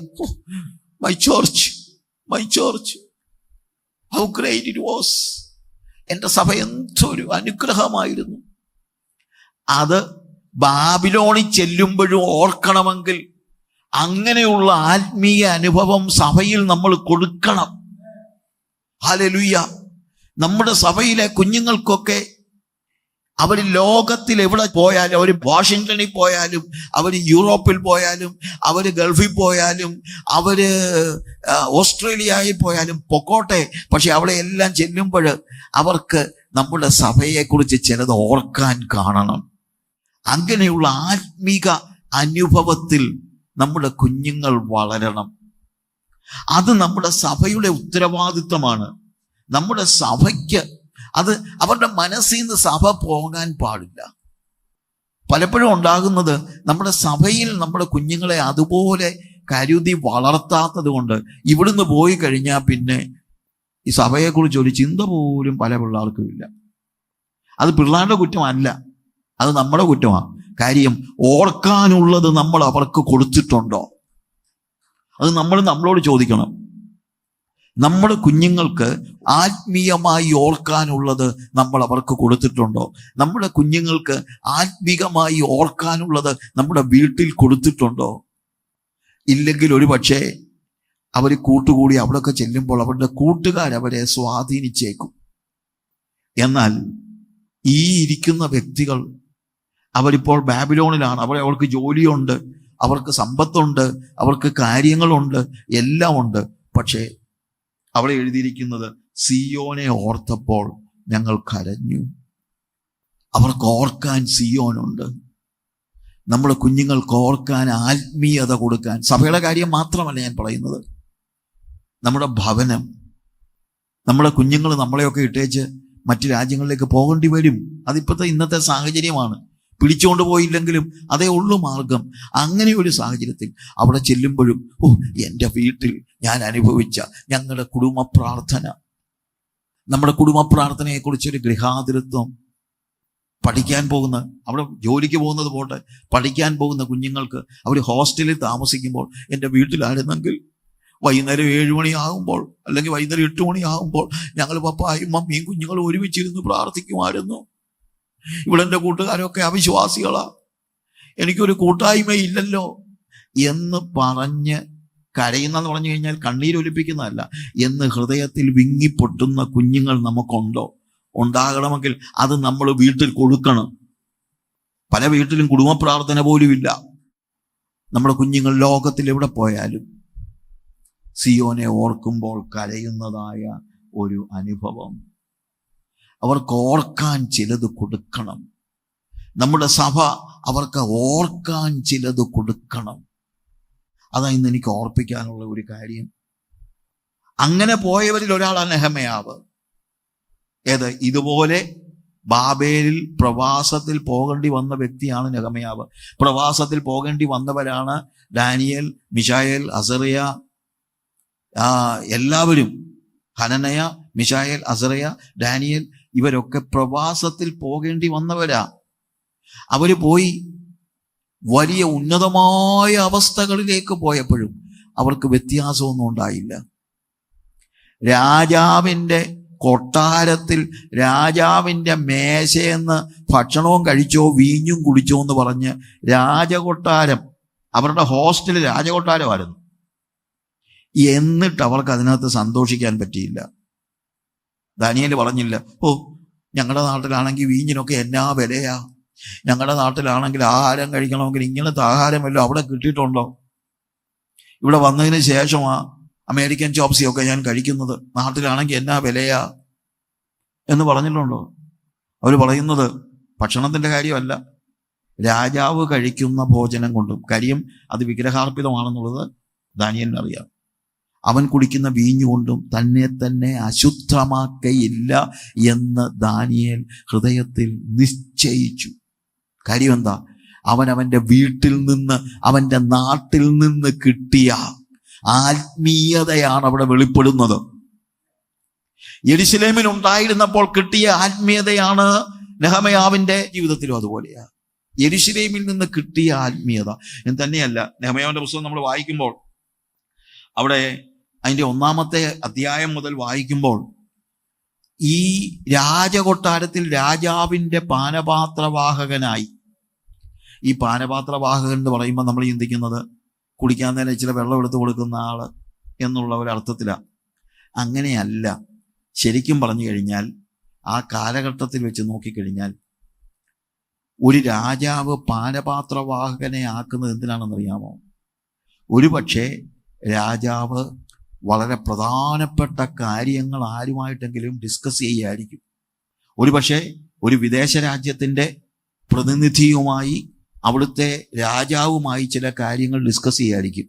my church how great it was. എൻ്റെ സഭ എന്തൊരു അനുഗ്രഹമായിരുന്നു. അത് ബാബിലോണിൽ ചെല്ലുമ്പോഴും ഓർക്കണമെങ്കിൽ അങ്ങനെയുള്ള ആത്മീയ അനുഭവം സഭയിൽ നമ്മൾ കൊടുക്കണം. ഹല്ലേലൂയ. നമ്മുടെ സഭയിലെ കുഞ്ഞുങ്ങൾക്കൊക്കെ അവർ ലോകത്തിൽ എവിടെ പോയാലും, അവർ വാഷിങ്ടണിൽ പോയാലും, അവർ യൂറോപ്പിൽ പോയാലും, അവർ ഗൾഫിൽ പോയാലും, അവർ ഓസ്ട്രേലിയയിൽ പോയാലും പൊക്കോട്ടെ, പക്ഷെ അവിടെ എല്ലാം ചെല്ലുമ്പോൾ അവർക്ക് നമ്മുടെ സഭയെക്കുറിച്ച് ചിലത് ഓർക്കാൻ കാണണം. അങ്ങനെയുള്ള ആത്മീക അനുഭവത്തിൽ നമ്മുടെ കുഞ്ഞുങ്ങൾ വളരണം. അത് നമ്മുടെ സഭയുടെ ഉത്തരവാദിത്വമാണ്. നമ്മുടെ സഭയ്ക്ക് അത് അവരുടെ മനസ്സിൽ നിന്ന് സഭ പോകാൻ പാടില്ല. പലപ്പോഴും ഉണ്ടാകുന്നത് നമ്മുടെ സഭയിൽ നമ്മുടെ കുഞ്ഞുങ്ങളെ അതുപോലെ കരുതി വളർത്താത്തത് കൊണ്ട് ഇവിടുന്ന് പോയി കഴിഞ്ഞാൽ പിന്നെ ഈ സഭയെക്കുറിച്ച് ഒരു ചിന്ത പോലും പല പിള്ളേർക്കും ഇല്ല. അത് പിള്ളേരുടെ കുറ്റമല്ല, അത് നമ്മുടെ കുറ്റമാണ്. കാര്യം, ഓർക്കാനുള്ളത് നമ്മൾ അവർക്ക് കൊടുത്തിട്ടുണ്ടോ? അത് നമ്മളോട് ചോദിക്കണം. നമ്മുടെ കുഞ്ഞുങ്ങൾക്ക് ആത്മീയമായി ഓർക്കാനുള്ളത് നമ്മൾ അവർക്ക് കൊടുത്തിട്ടുണ്ടോ? നമ്മുടെ കുഞ്ഞുങ്ങൾക്ക് ആത്മീകമായി ഓർക്കാനുള്ളത് നമ്മുടെ വീട്ടിൽ കൊടുത്തിട്ടുണ്ടോ? ഇല്ലെങ്കിൽ ഒരു പക്ഷേ അവർ കൂട്ടുകൂടി അവിടെയൊക്കെ ചെല്ലുമ്പോൾ അവരുടെ കൂട്ടുകാരവരെ സ്വാധീനിച്ചേക്കും. എന്നാൽ ഈ ഇരിക്കുന്ന വ്യക്തികൾ അവരിപ്പോൾ ബാബിലോണിലാണ്. അവർക്ക് ജോലിയുണ്ട്, അവർക്ക് സമ്പത്തുണ്ട്, അവർക്ക് കാര്യങ്ങളുണ്ട്, എല്ലാം ഉണ്ട്. പക്ഷേ അവിടെ എഴുതിയിരിക്കുന്നത്, സിയോനെ ഓർത്തപ്പോൾ ഞങ്ങൾ കരഞ്ഞു. അവർക്ക് ഓർക്കാൻ സിയോനുണ്ട്. നമ്മുടെ കുഞ്ഞുങ്ങൾക്ക് ഓർക്കാൻ ആത്മീയത കൊടുക്കാൻ. സഭയുടെ കാര്യം മാത്രമല്ല ഞാൻ പറയുന്നത്, നമ്മുടെ ഭവനം, നമ്മുടെ കുഞ്ഞുങ്ങൾ നമ്മളെയൊക്കെ ഇട്ടേച്ച് മറ്റു രാജ്യങ്ങളിലേക്ക് പോകേണ്ടി വരും. ഇന്നത്തെ സാഹചര്യമാണ്. പിടിച്ചുകൊണ്ട് പോയില്ലെങ്കിലും അതേ ഉള്ളു മാർഗം. അങ്ങനെ ഒരു സാഹചര്യത്തിൽ അവിടെ ചെല്ലുമ്പോഴും, എൻ്റെ വീട്ടിൽ ഞാൻ അനുഭവിച്ച ഞങ്ങളുടെ കുടുംബ പ്രാർത്ഥന, നമ്മുടെ കുടുംബ പ്രാർത്ഥനയെക്കുറിച്ചൊരു ഗൃഹാതുരത്വം. പഠിക്കാൻ പോകുന്ന, അവിടെ ജോലിക്ക് പോകുന്നത് പോട്ടെ, പഠിക്കാൻ പോകുന്ന കുഞ്ഞുങ്ങൾക്ക് അവർ ഹോസ്റ്റലിൽ താമസിക്കുമ്പോൾ, എൻ്റെ വീട്ടിലായിരുന്നെങ്കിൽ വൈകുന്നേരം 7 മണിയാകുമ്പോൾ അല്ലെങ്കിൽ വൈകുന്നേരം 8 മണിയാകുമ്പോൾ ഞങ്ങൾ പപ്പായും മമ്മിയും കുഞ്ഞുങ്ങളും ഒരുമിച്ചിരുന്ന് പ്രാർത്ഥിക്കുമായിരുന്നു. ഇവിടെ എൻ്റെ കൂട്ടുകാരൊക്കെ അവിശ്വാസികളാ, എനിക്കൊരു കൂട്ടായ്മയില്ലല്ലോ എന്ന് പറഞ്ഞ് കരയുന്നെന്ന് പറഞ്ഞു കഴിഞ്ഞാൽ കണ്ണീരൊലിപ്പിക്കുന്നതല്ല, എന്ന് ഹൃദയത്തിൽ വിങ്ങിപ്പൊട്ടുന്ന കുഞ്ഞുങ്ങൾ നമുക്കുണ്ടോ? ഉണ്ടാകണമെങ്കിൽ അത് നമ്മൾ വീട്ടിൽ കൊടുക്കണം. പല വീട്ടിലും കുടുംബ പ്രാർത്ഥന പോലും ഇല്ല. നമ്മുടെ കുഞ്ഞുങ്ങൾ ലോകത്തിൽ എവിടെ പോയാലും സിയോനെ ഓർക്കുമ്പോൾ കരയുന്നതായ ഒരു അനുഭവം. അവർക്ക് ഓർക്കാൻ ചിലത് കൊടുക്കണം. നമ്മുടെ സഭ അവർക്ക് ഓർക്കാൻ ചിലത് കൊടുക്കണം. അതാ ഇന്ന് എനിക്ക് ഓർപ്പിക്കാനുള്ള ഒരു കാര്യം. അങ്ങനെ പോയവരിൽ ഒരാളാണ് നെഹെമ്യാവ്. ഇതുപോലെ ബാബേലിൽ പ്രവാസത്തിൽ പോകേണ്ടി വന്ന വ്യക്തിയാണ് നെഹെമ്യാവ്. പ്രവാസത്തിൽ പോകേണ്ടി വന്നവരാണ് ദാനിയേൽ, മിശായേൽ, അസറിയ, എല്ലാവരും ഹനനയ, മിശായേൽ, അസറയ, ഡാനിയേൽ ഇവരൊക്കെ പ്രവാസത്തിൽ പോകേണ്ടി വന്നവരാ. അവര് പോയി വലിയ ഉന്നതമായ അവസ്ഥകളിലേക്ക് പോയപ്പോഴും അവർക്ക് വ്യത്യാസമൊന്നും ഉണ്ടായില്ല. രാജാവിൻ്റെ കൊട്ടാരത്തിൽ രാജാവിൻ്റെ മേശയെന്ന് ഭക്ഷണവും കഴിച്ചോ വീഞ്ഞും കുടിച്ചോ എന്ന് പറഞ്ഞ് രാജകൊട്ടാരം, അവരുടെ ഹോസ്റ്റൽ രാജകൊട്ടാരമായിരുന്നു. എന്നിട്ട് അവർക്ക് അതിനകത്ത് സന്തോഷിക്കാൻ പറ്റിയില്ല. ദാനിയേൽ പറഞ്ഞില്ല, ഞങ്ങളുടെ നാട്ടിലാണെങ്കിൽ വീഞ്ഞിനൊക്കെ എന്നാ വിലയാ, ഞങ്ങളുടെ നാട്ടിലാണെങ്കിൽ ആഹാരം കഴിക്കണമെങ്കിൽ ഇങ്ങനത്തെ ആഹാരം വല്ലതും അവിടെ കിട്ടിയിട്ടുണ്ടോ, ഇവിടെ വന്നതിന് ശേഷമാ അമേരിക്കൻ ചോപ്സിയൊക്കെ ഞാൻ കഴിക്കുന്നത്, നാട്ടിലാണെങ്കിൽ എന്നാ വിലയാ എന്ന് പറഞ്ഞിട്ടുണ്ടോ? അവർ പറയുന്നത് ഭക്ഷണത്തിൻ്റെ കാര്യമല്ല, രാജാവ് കഴിക്കുന്ന ഭോജനം കൊണ്ടും. കാര്യം അത് വിഗ്രഹാർപ്പിതമാണെന്നുള്ളത് ദാനിയേലിന് അറിയാം. അവൻ കുടിക്കുന്ന വീഞ്ഞുകൊണ്ടും തന്നെ അശുദ്ധമാക്കയില്ല എന്ന് ദാനിയേൽ ഹൃദയത്തിൽ നിശ്ചയിച്ചു. കാര്യം എന്താ? അവൻ്റെ വീട്ടിൽ നിന്ന്, അവൻ്റെ നാട്ടിൽ നിന്ന് കിട്ടിയ ആത്മീയതയാണ് അവിടെ വെളിപ്പെടുന്നത്. യെരുശലേമിൽ ഉണ്ടായിരുന്നപ്പോൾ കിട്ടിയ ആത്മീയതയാണ് നെഹെമ്യാവിന്റെ ജീവിതത്തിലും അതുപോലെയാ. യെരുശലേമിൽ നിന്ന് കിട്ടിയ ആത്മീയത എന്ന് തന്നെയല്ല. നെഹെമ്യാവിന്റെ പുസ്തകം നമ്മൾ വായിക്കുമ്പോൾ അവിടെ അതിൻ്റെ 1-ാമത്തെ അധ്യായം മുതൽ വായിക്കുമ്പോൾ ഈ രാജകൊട്ടാരത്തിൽ രാജാവിൻ്റെ പാനപാത്രവാഹകനായി, ഈ പാനപാത്രവാഹകൻ എന്ന് പറയുമ്പോൾ നമ്മൾ ചിന്തിക്കുന്നത് കുടിക്കാൻ തന്നെ ഇച്ചിരി വെള്ളം എടുത്ത് കൊടുക്കുന്ന ആള് എന്നുള്ള ഒരു അർത്ഥത്തിലാണ്. അങ്ങനെയല്ല. ശരിക്കും പറഞ്ഞു കഴിഞ്ഞാൽ ആ കാലഘട്ടത്തിൽ വെച്ച് നോക്കിക്കഴിഞ്ഞാൽ ഒരു രാജാവ് പാനപാത്രവാഹകനെ ആക്കുന്നത് എന്തിനാണെന്നറിയാമോ? ഒരു പക്ഷേ രാജാവ് വളരെ പ്രധാനപ്പെട്ട കാര്യങ്ങൾ ആരുമായിട്ടെങ്കിലും ഡിസ്കസ് ചെയ്യുകയായിരിക്കും. ഒരു പക്ഷേ ഒരു വിദേശ രാജ്യത്തിൻ്റെ പ്രതിനിധിയുമായി, അവിടുത്തെ രാജാവുമായി ചില കാര്യങ്ങൾ ഡിസ്കസ് ചെയ്യായിരിക്കും.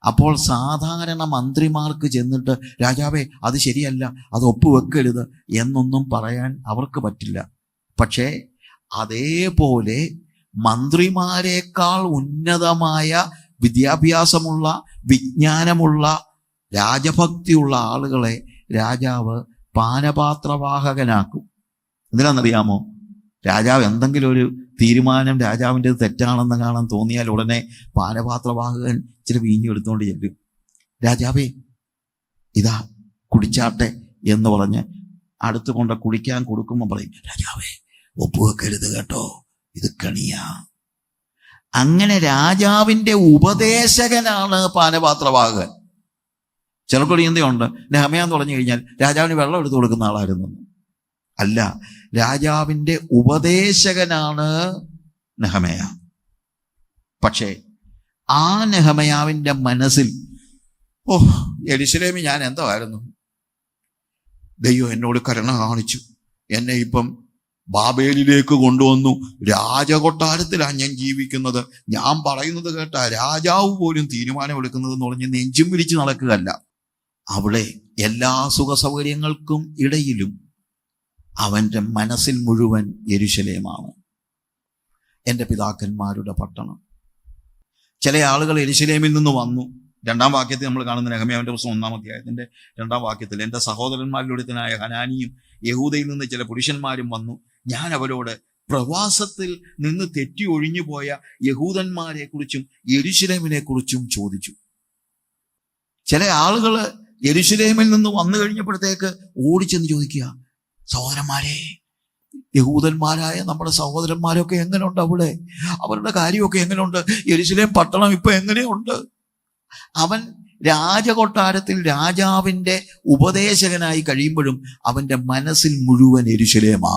അപ്പോൾ സാധാരണ മന്ത്രിമാർക്ക് ചെന്നിട്ട് രാജാവേ അത് ശരിയല്ല, അത് ഒപ്പുവെക്കരുത് എന്നൊന്നും പറയാൻ അവർക്ക് പറ്റില്ല. പക്ഷേ അതേപോലെ മന്ത്രിമാരെക്കാൾ ഉന്നതമായ വിദ്യാഭ്യാസമുള്ള, വിജ്ഞാനമുള്ള, രാജഭക്തിയുള്ള ആളുകളെ രാജാവ് പാനപാത്രവാഹകനാക്കും. എന്തിനാണെന്നറിയാമോ? രാജാവ് എന്തെങ്കിലും ഒരു തീരുമാനം രാജാവിൻ്റെ തെറ്റാണെന്ന് കാണാൻ തോന്നിയാൽ ഉടനെ പാനപാത്രവാഹകൻ ഇച്ചിരി വീഞ്ഞു എടുത്തുകൊണ്ട് ചെല്ലും. രാജാവേ ഇതാ കുടിച്ചാട്ടെ എന്ന് പറഞ്ഞ് അടുത്ത് കൊണ്ട് കുടിക്കാൻ കൊടുക്കുമ്പോൾ പറയും, രാജാവേ ഒപ്പുവെക്കരുത് കേട്ടോ, ഇത് കണിയാ. അങ്ങനെ രാജാവിൻ്റെ ഉപദേശകനാണ് പാനപാത്രവാഹകൻ. ചിലപ്പോൾ ചിന്തയുണ്ട് നെഹെമ്യാ എന്ന് പറഞ്ഞു കഴിഞ്ഞാൽ രാജാവിന് വെള്ളം എടുത്തു കൊടുക്കുന്ന ആളായിരുന്നു. അല്ല, രാജാവിൻ്റെ ഉപദേശകനാണ് നെഹെമ്യാ. പക്ഷേ ആ നെഹെമ്യാവിൻ്റെ മനസ്സിൽ യെരുശലേമിൽ ഞാൻ എന്തോ ആയിരുന്നു, ദൈവം എന്നോട് കരുണ കാണിച്ചു, എന്നെ ഇപ്പം ബാബേലിലേക്ക് കൊണ്ടുവന്നു, രാജകൊട്ടാരത്തിലാണ് ഞാൻ ജീവിക്കുന്നത്, ഞാൻ പറയുന്നത് കേട്ട രാജാവ് പോലും തീരുമാനമെടുക്കുന്നതെന്ന് പറഞ്ഞ് നെഞ്ചും വിരിച്ച് നടക്കുകയല്ല. അവിടെ എല്ലാ സുഖ സൗകര്യങ്ങൾക്കും ഇടയിലും അവൻ്റെ മനസ്സിൽ മുഴുവൻ യെരുശലേമാണ്, എൻ്റെ പിതാക്കന്മാരുടെ പട്ടണം. ചില ആളുകൾ യെരുശലേമിൽ നിന്ന് വന്നു. 2-ാം വാക്യത്തിൽ നമ്മൾ കാണുന്ന നെഹെമ്യാവിന്റെ പുസ്തകം 1-ാം അധ്യായത്തിന്റെ 2-ാം വാക്യത്തിൽ, എൻ്റെ സഹോദരന്മാരിലൊരുത്തനായ ഹനാനിയും യഹൂദയിൽ നിന്ന് ചില പുരുഷന്മാരും വന്നു, ഞാൻ അവരോട് പ്രവാസത്തിൽ നിന്ന് തെറ്റി ഒഴിഞ്ഞു പോയ യഹൂദന്മാരെ കുറിച്ചും യെരുശലേമിനെ കുറിച്ചും ചോദിച്ചു. ചില ആളുകൾ യെരുശലേമിൽ നിന്ന് വന്നു കഴിഞ്ഞപ്പോഴത്തേക്ക് ഓടിച്ചെന്ന് ചോദിക്കുക, സഹോദരന്മാരെ, യഹൂദന്മാരായ നമ്മുടെ സഹോദരന്മാരൊക്കെ എങ്ങനെയുണ്ട്, അവിടെ അവരുടെ കാര്യമൊക്കെ എങ്ങനെയുണ്ട്, യെരുശലേം പട്ടണം ഇപ്പൊ എങ്ങനെയുണ്ട്? അവൻ രാജകൊട്ടാരത്തിൽ രാജാവിൻ്റെ ഉപദേശകനായി കഴിയുമ്പോഴും അവൻ്റെ മനസ്സിൽ മുഴുവൻ യെരുശലേമാ.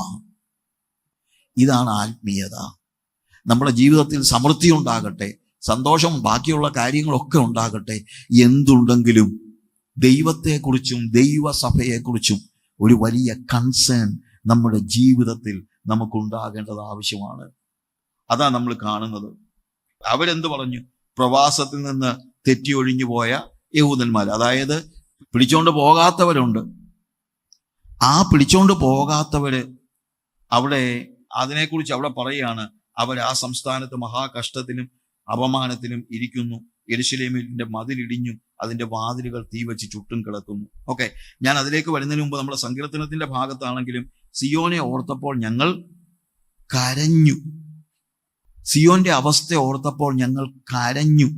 ഇതാണ് ആത്മീയത. നമ്മുടെ ജീവിതത്തിൽ സമൃദ്ധി ഉണ്ടാകട്ടെ, സന്തോഷം, ബാക്കിയുള്ള കാര്യങ്ങളൊക്കെ ഉണ്ടാകട്ടെ, എന്തുണ്ടെങ്കിലും ദൈവത്തെക്കുറിച്ചും ദൈവസഭയെക്കുറിച്ചും ഒരു വലിയ കൺസേൺ നമ്മുടെ ജീവിതത്തിൽ നമുക്കുണ്ടാകേണ്ടത് ആവശ്യമാണ്. അതാ നമ്മൾ കാണുന്നത്. അവരെന്ത് പറഞ്ഞു? പ്രവാസത്തിൽ നിന്ന് തെറ്റി ഒഴിഞ്ഞു പോയ യഹൂദന്മാർ, അതായത് പിടിച്ചോണ്ട് പോകാത്തവരുണ്ട്. ആ പിടിച്ചോണ്ട് പോകാത്തവര് അവിടെ അതിനെക്കുറിച്ച് അവിടെ പറയുകയാണ്, അവർ ആ സംസ്ഥാനത്ത് മഹാകഷ്ടത്തിലും അപമാനത്തിലും ഇരിക്കുന്നു യെരൂശലേമിന്റെ മതിലിടിഞ്ഞു, അതിന്റെ വാതിലുകൾ തീ വെച്ച് ചുട്ടും കിടക്കുന്നു. ഓക്കെ, ഞാൻ അതിലേക്ക് വരുന്നതിന് മുമ്പ് നമ്മുടെ സങ്കീർത്തനത്തിന്റെ ഭാഗത്താണെങ്കിലും സിയോനെ ഓർത്തപ്പോൾ ഞങ്ങൾ കരഞ്ഞു. സിയോന്റെ അവസ്ഥ ഓർത്തപ്പോൾ ഞങ്ങൾ കരഞ്ഞു.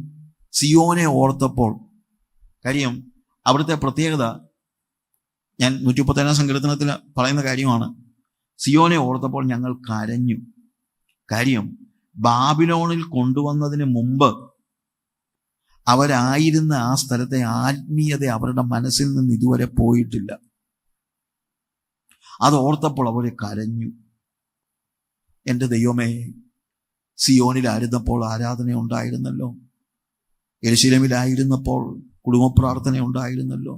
സിയോനെ ഓർത്തപ്പോൾ. കാര്യം അവിടുത്തെ പ്രത്യേകത ഞാൻ 137 സങ്കീർത്തനത്തിൽ പറയുന്ന കാര്യമാണ്. സിയോനെ ഓർത്തപ്പോൾ ഞങ്ങൾ കരഞ്ഞു. കാര്യം ബാബിലോണിൽ കൊണ്ടുവന്നതിന് മുമ്പ് അവരായിരുന്ന ആ സ്ഥലത്തെ ആത്മീയത അവരുടെ മനസ്സിൽ നിന്ന് ഇതുവരെ പോയിട്ടില്ല. അത് ഓർത്തപ്പോൾ അവർ കരഞ്ഞു. എൻ്റെ ദൈവമേ, സിയോനിലായിരുന്നപ്പോൾ ആരാധന ഉണ്ടായിരുന്നല്ലോ, യെരൂശലേമിലായിരുന്നപ്പോൾ കുടുംബ പ്രാർത്ഥന ഉണ്ടായിരുന്നല്ലോ.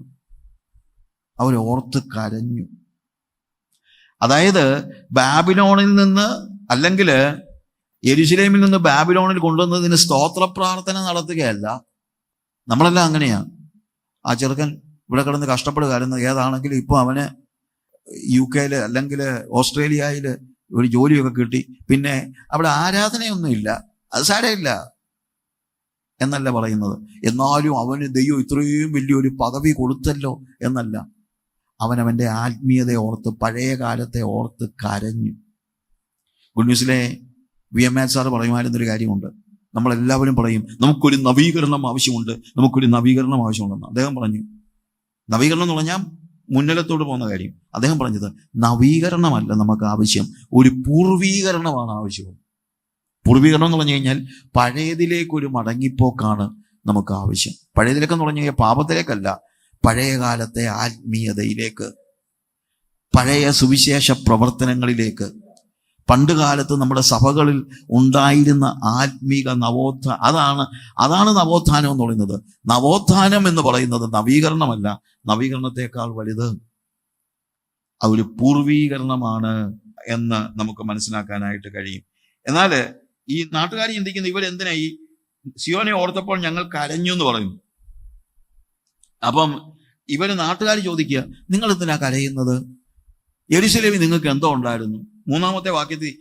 അവരോർത്ത് കരഞ്ഞു. അതായത് ബാബിലോണിൽ നിന്ന്, അല്ലെങ്കിൽ യെരൂശലേമിൽ നിന്ന് ബാബിലോണിൽ കൊണ്ടുവന്നതിന് സ്തോത്ര പ്രാർത്ഥന നടത്തുകയല്ല. നമ്മളെല്ലാം അങ്ങനെയാണ്. ആ ചെറുക്കൻ ഇവിടെ കിടന്ന് കഷ്ടപ്പെടുകയായിരുന്നു. ഏതാണെങ്കിലും ഇപ്പോൾ അവന് UK അല്ലെങ്കിൽ ഓസ്ട്രേലിയയിൽ ഒരു ജോലിയൊക്കെ കിട്ടി. പിന്നെ അവിടെ ആരാധനയൊന്നുമില്ല, അത് സാരമില്ല എന്നല്ല പറയുന്നത്. എന്നാലും അവന് ദൈവം ഇത്രയും വലിയൊരു പദവി കൊടുത്തല്ലോ എന്നല്ല. അവനവൻ്റെ ആത്മീയതയെ ഓർത്ത്, പഴയ കാലത്തെ ഓർത്ത് കരഞ്ഞു. ഗുഡ് ന്യൂസിലെ VMH സാറ് പറയുമായിരുന്നൊരു കാര്യമുണ്ട്. നമ്മളെല്ലാവരും പറയും നമുക്കൊരു നവീകരണം ആവശ്യമുണ്ട്, നമുക്കൊരു നവീകരണം ആവശ്യമുണ്ടെന്ന്. അദ്ദേഹം പറഞ്ഞു, നവീകരണം എന്ന് പറഞ്ഞാൽ മുന്നിലത്തോട് പോകുന്ന കാര്യം. അദ്ദേഹം പറഞ്ഞത് നവീകരണമല്ല നമുക്ക് ആവശ്യം, ഒരു പൂർവീകരണമാണ് ആവശ്യം. പൂർവീകരണം എന്ന് പറഞ്ഞു കഴിഞ്ഞാൽ പഴയതിലേക്കൊരു മടങ്ങിപ്പോക്കാണ് നമുക്ക് ആവശ്യം. പഴയതിലേക്കെന്ന് പറഞ്ഞു കഴിഞ്ഞാൽ പാപത്തിലേക്കല്ല, പഴയ കാലത്തെ ആത്മീയതയിലേക്ക്, പഴയ സുവിശേഷ പ്രവർത്തനങ്ങളിലേക്ക്, പണ്ട് കാലത്ത് നമ്മുടെ സഭകളിൽ ഉണ്ടായിരുന്ന ആത്മീക അതാണ് നവോത്ഥാനം എന്ന് പറയുന്നത്. നവോത്ഥാനം എന്ന് പറയുന്നത് നവീകരണമല്ല, നവീകരണത്തെക്കാൾ വലുത് ഒരു പൂർവീകരണമാണ് എന്ന് നമുക്ക് മനസ്സിലാക്കാനായിട്ട് കഴിയും. എന്നാൽ ഈ നാട്ടുകാർ ചിന്തിക്കുന്ന ഇവരെന്തിനാ ഈ സിയോനെ ഓർത്തപ്പോൾ ഞങ്ങൾ കരഞ്ഞു എന്ന് പറയുന്നു. അപ്പം നാട്ടുകാർ ചോദിക്കുക, നിങ്ങൾ എന്തിനാ കരയുന്നത്? യെരൂശലേമിൽ നിങ്ങൾക്ക് എന്തോ ഉണ്ടായിരുന്നു? 3-ാമത്തെ വാക്യത്തിൽ,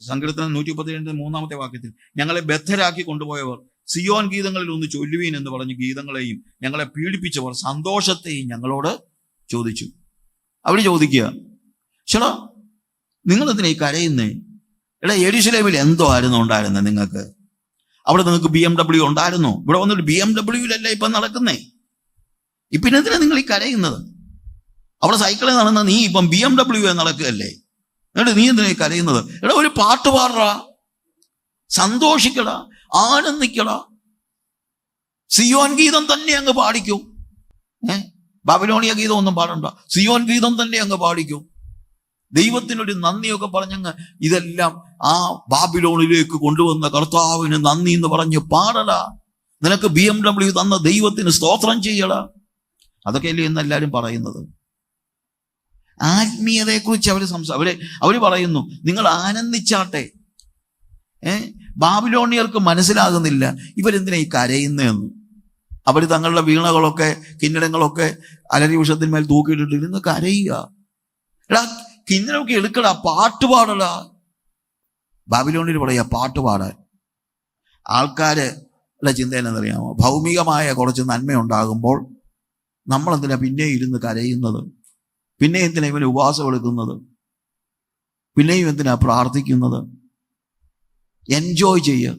സങ്കീർത്തനം 137 3-ാമത്തെ വാക്യത്തിൽ, ഞങ്ങളെ ബദ്ധരാക്കി കൊണ്ടുപോയവർ സിയോൻ ഗീതങ്ങളിൽ ഒന്ന് ചൊല്ലുവീൻ എന്ന് പറഞ്ഞ് ഗീതങ്ങളെയും ഞങ്ങളെ പീഡിപ്പിച്ചവർ സന്തോഷത്തെയും ഞങ്ങളോട് ചോദിച്ചു. അവർ ചോദിക്കുക, ചേട്ടാ നിങ്ങൾ എന്തിനാ ഈ കരയുന്നേ? എടാ, യെരൂശലേമിൽ എന്തോ ആയിരുന്നു ഉണ്ടായിരുന്നത് നിങ്ങൾക്ക്? അവിടെ നിങ്ങൾക്ക് BMW ഉണ്ടായിരുന്നോ? ഇവിടെ വന്നിട്ട് BMW ഇപ്പം നടക്കുന്നേ. ഇപ്പം എന്തിനാ നിങ്ങൾ ഈ കരയുന്നത്? അവിടെ സൈക്കിളിൽ നടന്ന നീ ഇപ്പം BMW നടക്കുകയല്ലേ, എന്നിട്ട് നീ എന്തിനാ കരയുന്നത്? എടാ, ഒരു പാട്ട് പാടടാ, സന്തോഷിക്കടാ, ആനന്ദിക്കടാ, സിയോൻ ഗീതം തന്നെ അങ്ങ് പാടിക്കൂ. ബാബിലോണിയ ഗീതം ഒന്നും പാടണ്ട, സിയോൻ ഗീതം തന്നെ അങ്ങ് പാടിക്കൂ. ദൈവത്തിനൊരു നന്ദിയൊക്കെ പറഞ്ഞങ്ങ് ഇതെല്ലാം ആ ബാബിലോണിലേക്ക് കൊണ്ടുവന്ന കർത്താവിന് നന്ദി എന്ന് പറഞ്ഞ് പാടടാ. നിനക്ക് BMW തന്ന ദൈവത്തിന് സ്തോത്രം ചെയ്യടാ. അതൊക്കെയല്ലേ എന്ന് എല്ലാവരും പറയുന്നത്. ആത്മീയതയെക്കുറിച്ച് അവര് പറയുന്നു, നിങ്ങൾ ആനന്ദിച്ചാട്ടെ. ബാബിലോണിയർക്ക് മനസ്സിലാകുന്നില്ല ഇവരെന്തിനാ ഈ കരയുന്നതെന്ന്. അവർ തങ്ങളുടെ വീണകളൊക്കെ കിന്നരങ്ങളൊക്കെ അലരി വൃക്ഷത്തിന്മേൽ തൂക്കിയിട്ടിട്ട് ഇരുന്ന് കരയുക. എടാ, കിന്നരമൊക്കെ എടുക്കടാ, പാട്ടുപാടടാ. ബാബിലോണിൽ പറയാ പാട്ടുപാടാൻ. ആൾക്കാരുടെ ചിന്ത എന്നറിയാമോ? ഭൗമികമായ കുറച്ച് നന്മയുണ്ടാകുമ്പോൾ നമ്മളെന്തിനാ പിന്നെ ഇരുന്ന് കരയുന്നത്? പിന്നെ എന്തിനാ ഇവന് ഉപവാസം എടുക്കുന്നത്? പിന്നെയും എന്തിനാ പ്രാർത്ഥിക്കുന്നത്? എൻജോയ് ചെയ്യുക.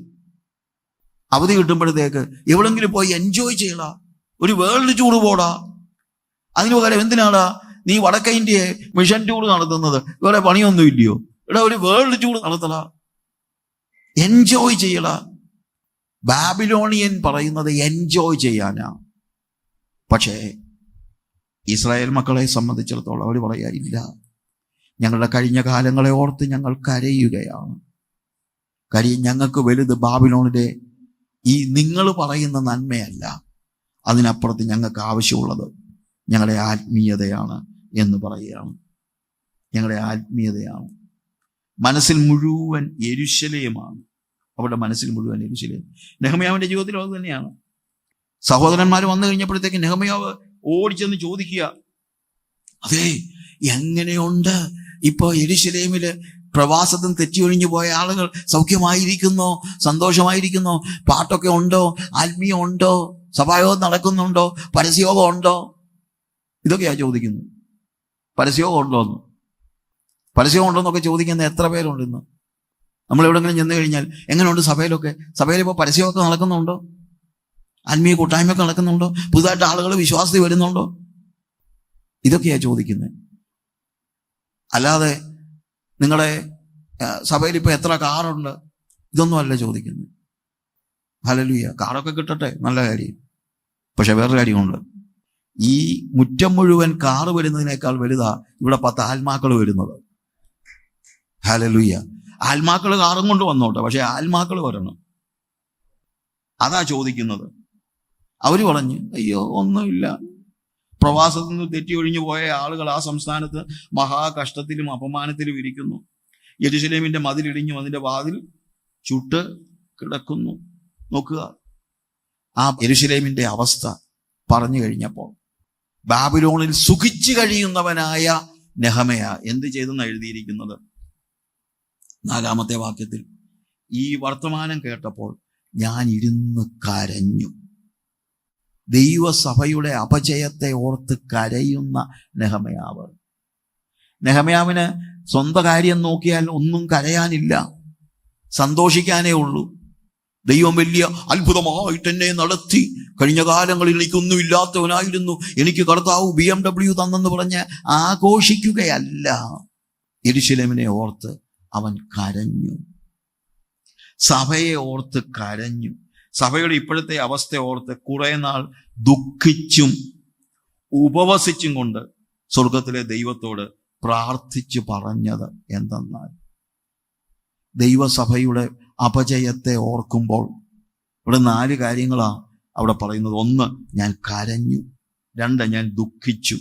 അവധി കിട്ടുമ്പോഴത്തേക്ക് എവിടെങ്കിലും പോയി എൻജോയ് ചെയ്യടാ. ഒരു വേൾഡ് ടൂർ പോടാ. അതിന് പകരം എന്തിനാടാ നീ വടക്കേ ഇന്ത്യയെ മിഷൻ ടൂർ നടത്തുന്നത്? വേറെ പണിയൊന്നും ഇല്ലയോ? ഇവിടെ ഒരു വേൾഡ് ടൂർ നടത്തടാ, എൻജോയ് ചെയ്യടാ. ബാബിലോണിയൻ പറയുന്നത് എൻജോയ് ചെയ്യാനാ. പക്ഷേ ഇസ്രായേൽ മക്കളെ സംബന്ധിച്ചിടത്തോളം അവർ പറയാ, ഇല്ല, ഞങ്ങളുടെ കഴിഞ്ഞ കാലങ്ങളെ ഓർത്ത് ഞങ്ങൾ കരയുകയാണ്. ഞങ്ങൾക്ക് വലുത് ബാബിലോണിലെ ഈ നിങ്ങൾ പറയുന്ന നന്മയല്ല, അതിനപ്പുറത്ത് ഞങ്ങൾക്ക് ആവശ്യമുള്ളത് ഞങ്ങളുടെ ആത്മീയതയാണ് എന്ന് പറയുകയാണ്. ഞങ്ങളുടെ ആത്മീയതയാണ്. മനസ്സിൽ മുഴുവൻ യെരൂശലേമാണ്. അവരുടെ മനസ്സിൽ മുഴുവൻ യെരൂശലേം. നെഹമ്യാവിന്റെ ജീവിതത്തിലും അത് തന്നെയാണ്. സഹോദരന്മാർ വന്നു കഴിഞ്ഞപ്പോഴത്തേക്ക് നെഹമ്യാവ് ഓടിച്ചെന്ന് ചോദിക്കുക, അതെ, എങ്ങനെയുണ്ട് ഇപ്പൊ യെരൂശലേമില് പ്രവാസത്തിന് തെറ്റിയൊഴിഞ്ഞു പോയ ആളുകൾ സൗഖ്യമായിരിക്കുന്നോ, സന്തോഷമായിരിക്കുന്നോ, പാട്ടൊക്കെ ഉണ്ടോ, ആത്മീയം ഉണ്ടോ, സഭായോഗം നടക്കുന്നുണ്ടോ, പരസ്യയോഗം ഉണ്ടോ? ഇതൊക്കെയാ ചോദിക്കുന്നത്. പരസ്യയോഗം ഉണ്ടോന്ന്, പരസ്യയോഗം ഉണ്ടോന്നൊക്കെ ചോദിക്കുന്ന എത്ര പേരുണ്ട് ഇന്ന്? നമ്മൾ എവിടെങ്കിലും ചെന്ന് കഴിഞ്ഞാൽ എങ്ങനെയുണ്ട് സഭയിലൊക്കെ? സഭയിലിപ്പോൾ പരസ്യമൊക്കെ നടക്കുന്നുണ്ടോ? ആത്മീയ കൂട്ടായ്മയൊക്കെ നടക്കുന്നുണ്ടോ? പുതുതായിട്ട് ആളുകൾ വിശ്വാസത്തിൽ വരുന്നുണ്ടോ? ഇതൊക്കെയാ ചോദിക്കുന്നത്. അല്ലാതെ നിങ്ങളുടെ സഭയിൽ ഇപ്പോൾ എത്ര കാറുണ്ട്, ഇതൊന്നും അല്ല ചോദിക്കുന്നത്. ഹല്ലേലൂയ. കാറൊക്കെ കിട്ടട്ടെ, നല്ല കാര്യം. പക്ഷെ വേറൊരു കാര്യമുണ്ട്. ഈ മുറ്റം മുഴുവൻ കാറ് വരുന്നതിനേക്കാൾ വലുതാ ഇവിടെ 10 ആത്മാക്കൾ വരുന്നത്. ഹല്ലേലൂയ. ആത്മാക്കൾ കാറും കൊണ്ട് വന്നോട്ടെ, പക്ഷെ ആത്മാക്കൾ വരണം. അതാ ചോദിക്കുന്നത്. അവര് പറഞ്ഞു, അയ്യോ ഒന്നുമില്ല, പ്രവാസത്തിൽ നിന്ന് തെറ്റി ഒഴിഞ്ഞു പോയ ആളുകൾ ആ സംസ്ഥാനത്ത് മഹാകഷ്ടത്തിലും അപമാനത്തിലും ഇരിക്കുന്നു. യെരൂശലേമിന്റെ മതിലിടിഞ്ഞു, അതിന്റെ വാതിൽ ചുട്ട് കിടക്കുന്നു. നോക്കുക ആ യെരൂശലേമിന്റെ അവസ്ഥ പറഞ്ഞു കഴിഞ്ഞപ്പോൾ, ബാബിലോണിൽ സുഖിച്ചു കഴിയുന്നവനായ നെഹെമ്യാ എന്ത് ചെയ്തെന്ന് എഴുതിയിരിക്കുന്നത് 4-ാമത്തെ വാക്യത്തിൽ. ഈ വർത്തമാനം കേട്ടപ്പോൾ ഞാൻ ഇരുന്ന് കരഞ്ഞു. ദൈവസഭയുടെ അപജയത്തെ ഓർത്ത് കരയുന്ന നെഹെമ്യാവ്. നെഹെമ്യാവിന് സ്വന്തം കാര്യം നോക്കിയാൽ ഒന്നും കരയാനില്ല, സന്തോഷിക്കാനേ ഉള്ളൂ. ദൈവം വലിയ അത്ഭുതമായിട്ട് എന്നെ നടത്തി. കഴിഞ്ഞ കാലങ്ങളിൽ എനിക്കൊന്നും ഇല്ലാത്തവനായിരുന്നു, എനിക്ക് കർത്താവ് BMW തന്നെന്ന് പറഞ്ഞ് ആഘോഷിക്കുകയല്ല. യെരൂശലേമിനെ ഓർത്ത് അവൻ കരഞ്ഞു, സഭയെ ഓർത്ത് കരഞ്ഞു. സഭയുടെ ഇപ്പോഴത്തെ അവസ്ഥ ഓർത്ത് കുറെ നാൾ ദുഃഖിച്ചും ഉപവസിച്ചും കൊണ്ട് സ്വർഗത്തിലെ ദൈവത്തോട് പ്രാർത്ഥിച്ചു പറഞ്ഞത് എന്തെന്നാൽ, ദൈവസഭയുടെ അപജയത്തെ ഓർക്കുമ്പോൾ ഇവിടെ 4 കാര്യങ്ങളാ അവിടെ പറയുന്നത്. 1, ഞാൻ കരഞ്ഞു. 2, ഞാൻ ദുഃഖിച്ചു.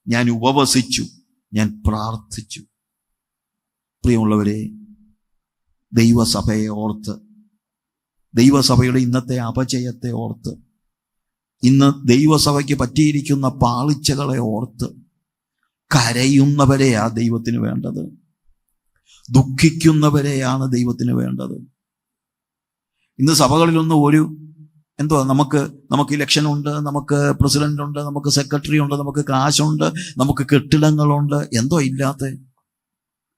ഞാൻ ഉപവസിച്ചു. ഞാൻ പ്രാർത്ഥിച്ചു. പ്രിയമുള്ളവരെ, ദൈവസഭയെ ഓർത്ത്, ദൈവസഭയുടെ ഇന്നത്തെ അപജയത്തെ ഓർത്ത്, ഇന്ന് ദൈവസഭയ്ക്ക് പറ്റിയിരിക്കുന്ന പാളിച്ചകളെ ഓർത്ത് കരയുന്നവരെയാ ദൈവത്തിന് വേണ്ടത്. ദുഃഖിക്കുന്നവരെയാണ് ദൈവത്തിന് വേണ്ടത്. ഇന്ന് സഭകളിലൊന്നും നമുക്ക് ഇലക്ഷൻ ഉണ്ട്, നമുക്ക് പ്രസിഡന്റ് ഉണ്ട്, നമുക്ക് സെക്രട്ടറി ഉണ്ട്, നമുക്ക് കാശുണ്ട്, നമുക്ക് കെട്ടിടങ്ങളുണ്ട്, എന്തോ ഇല്ലാത്ത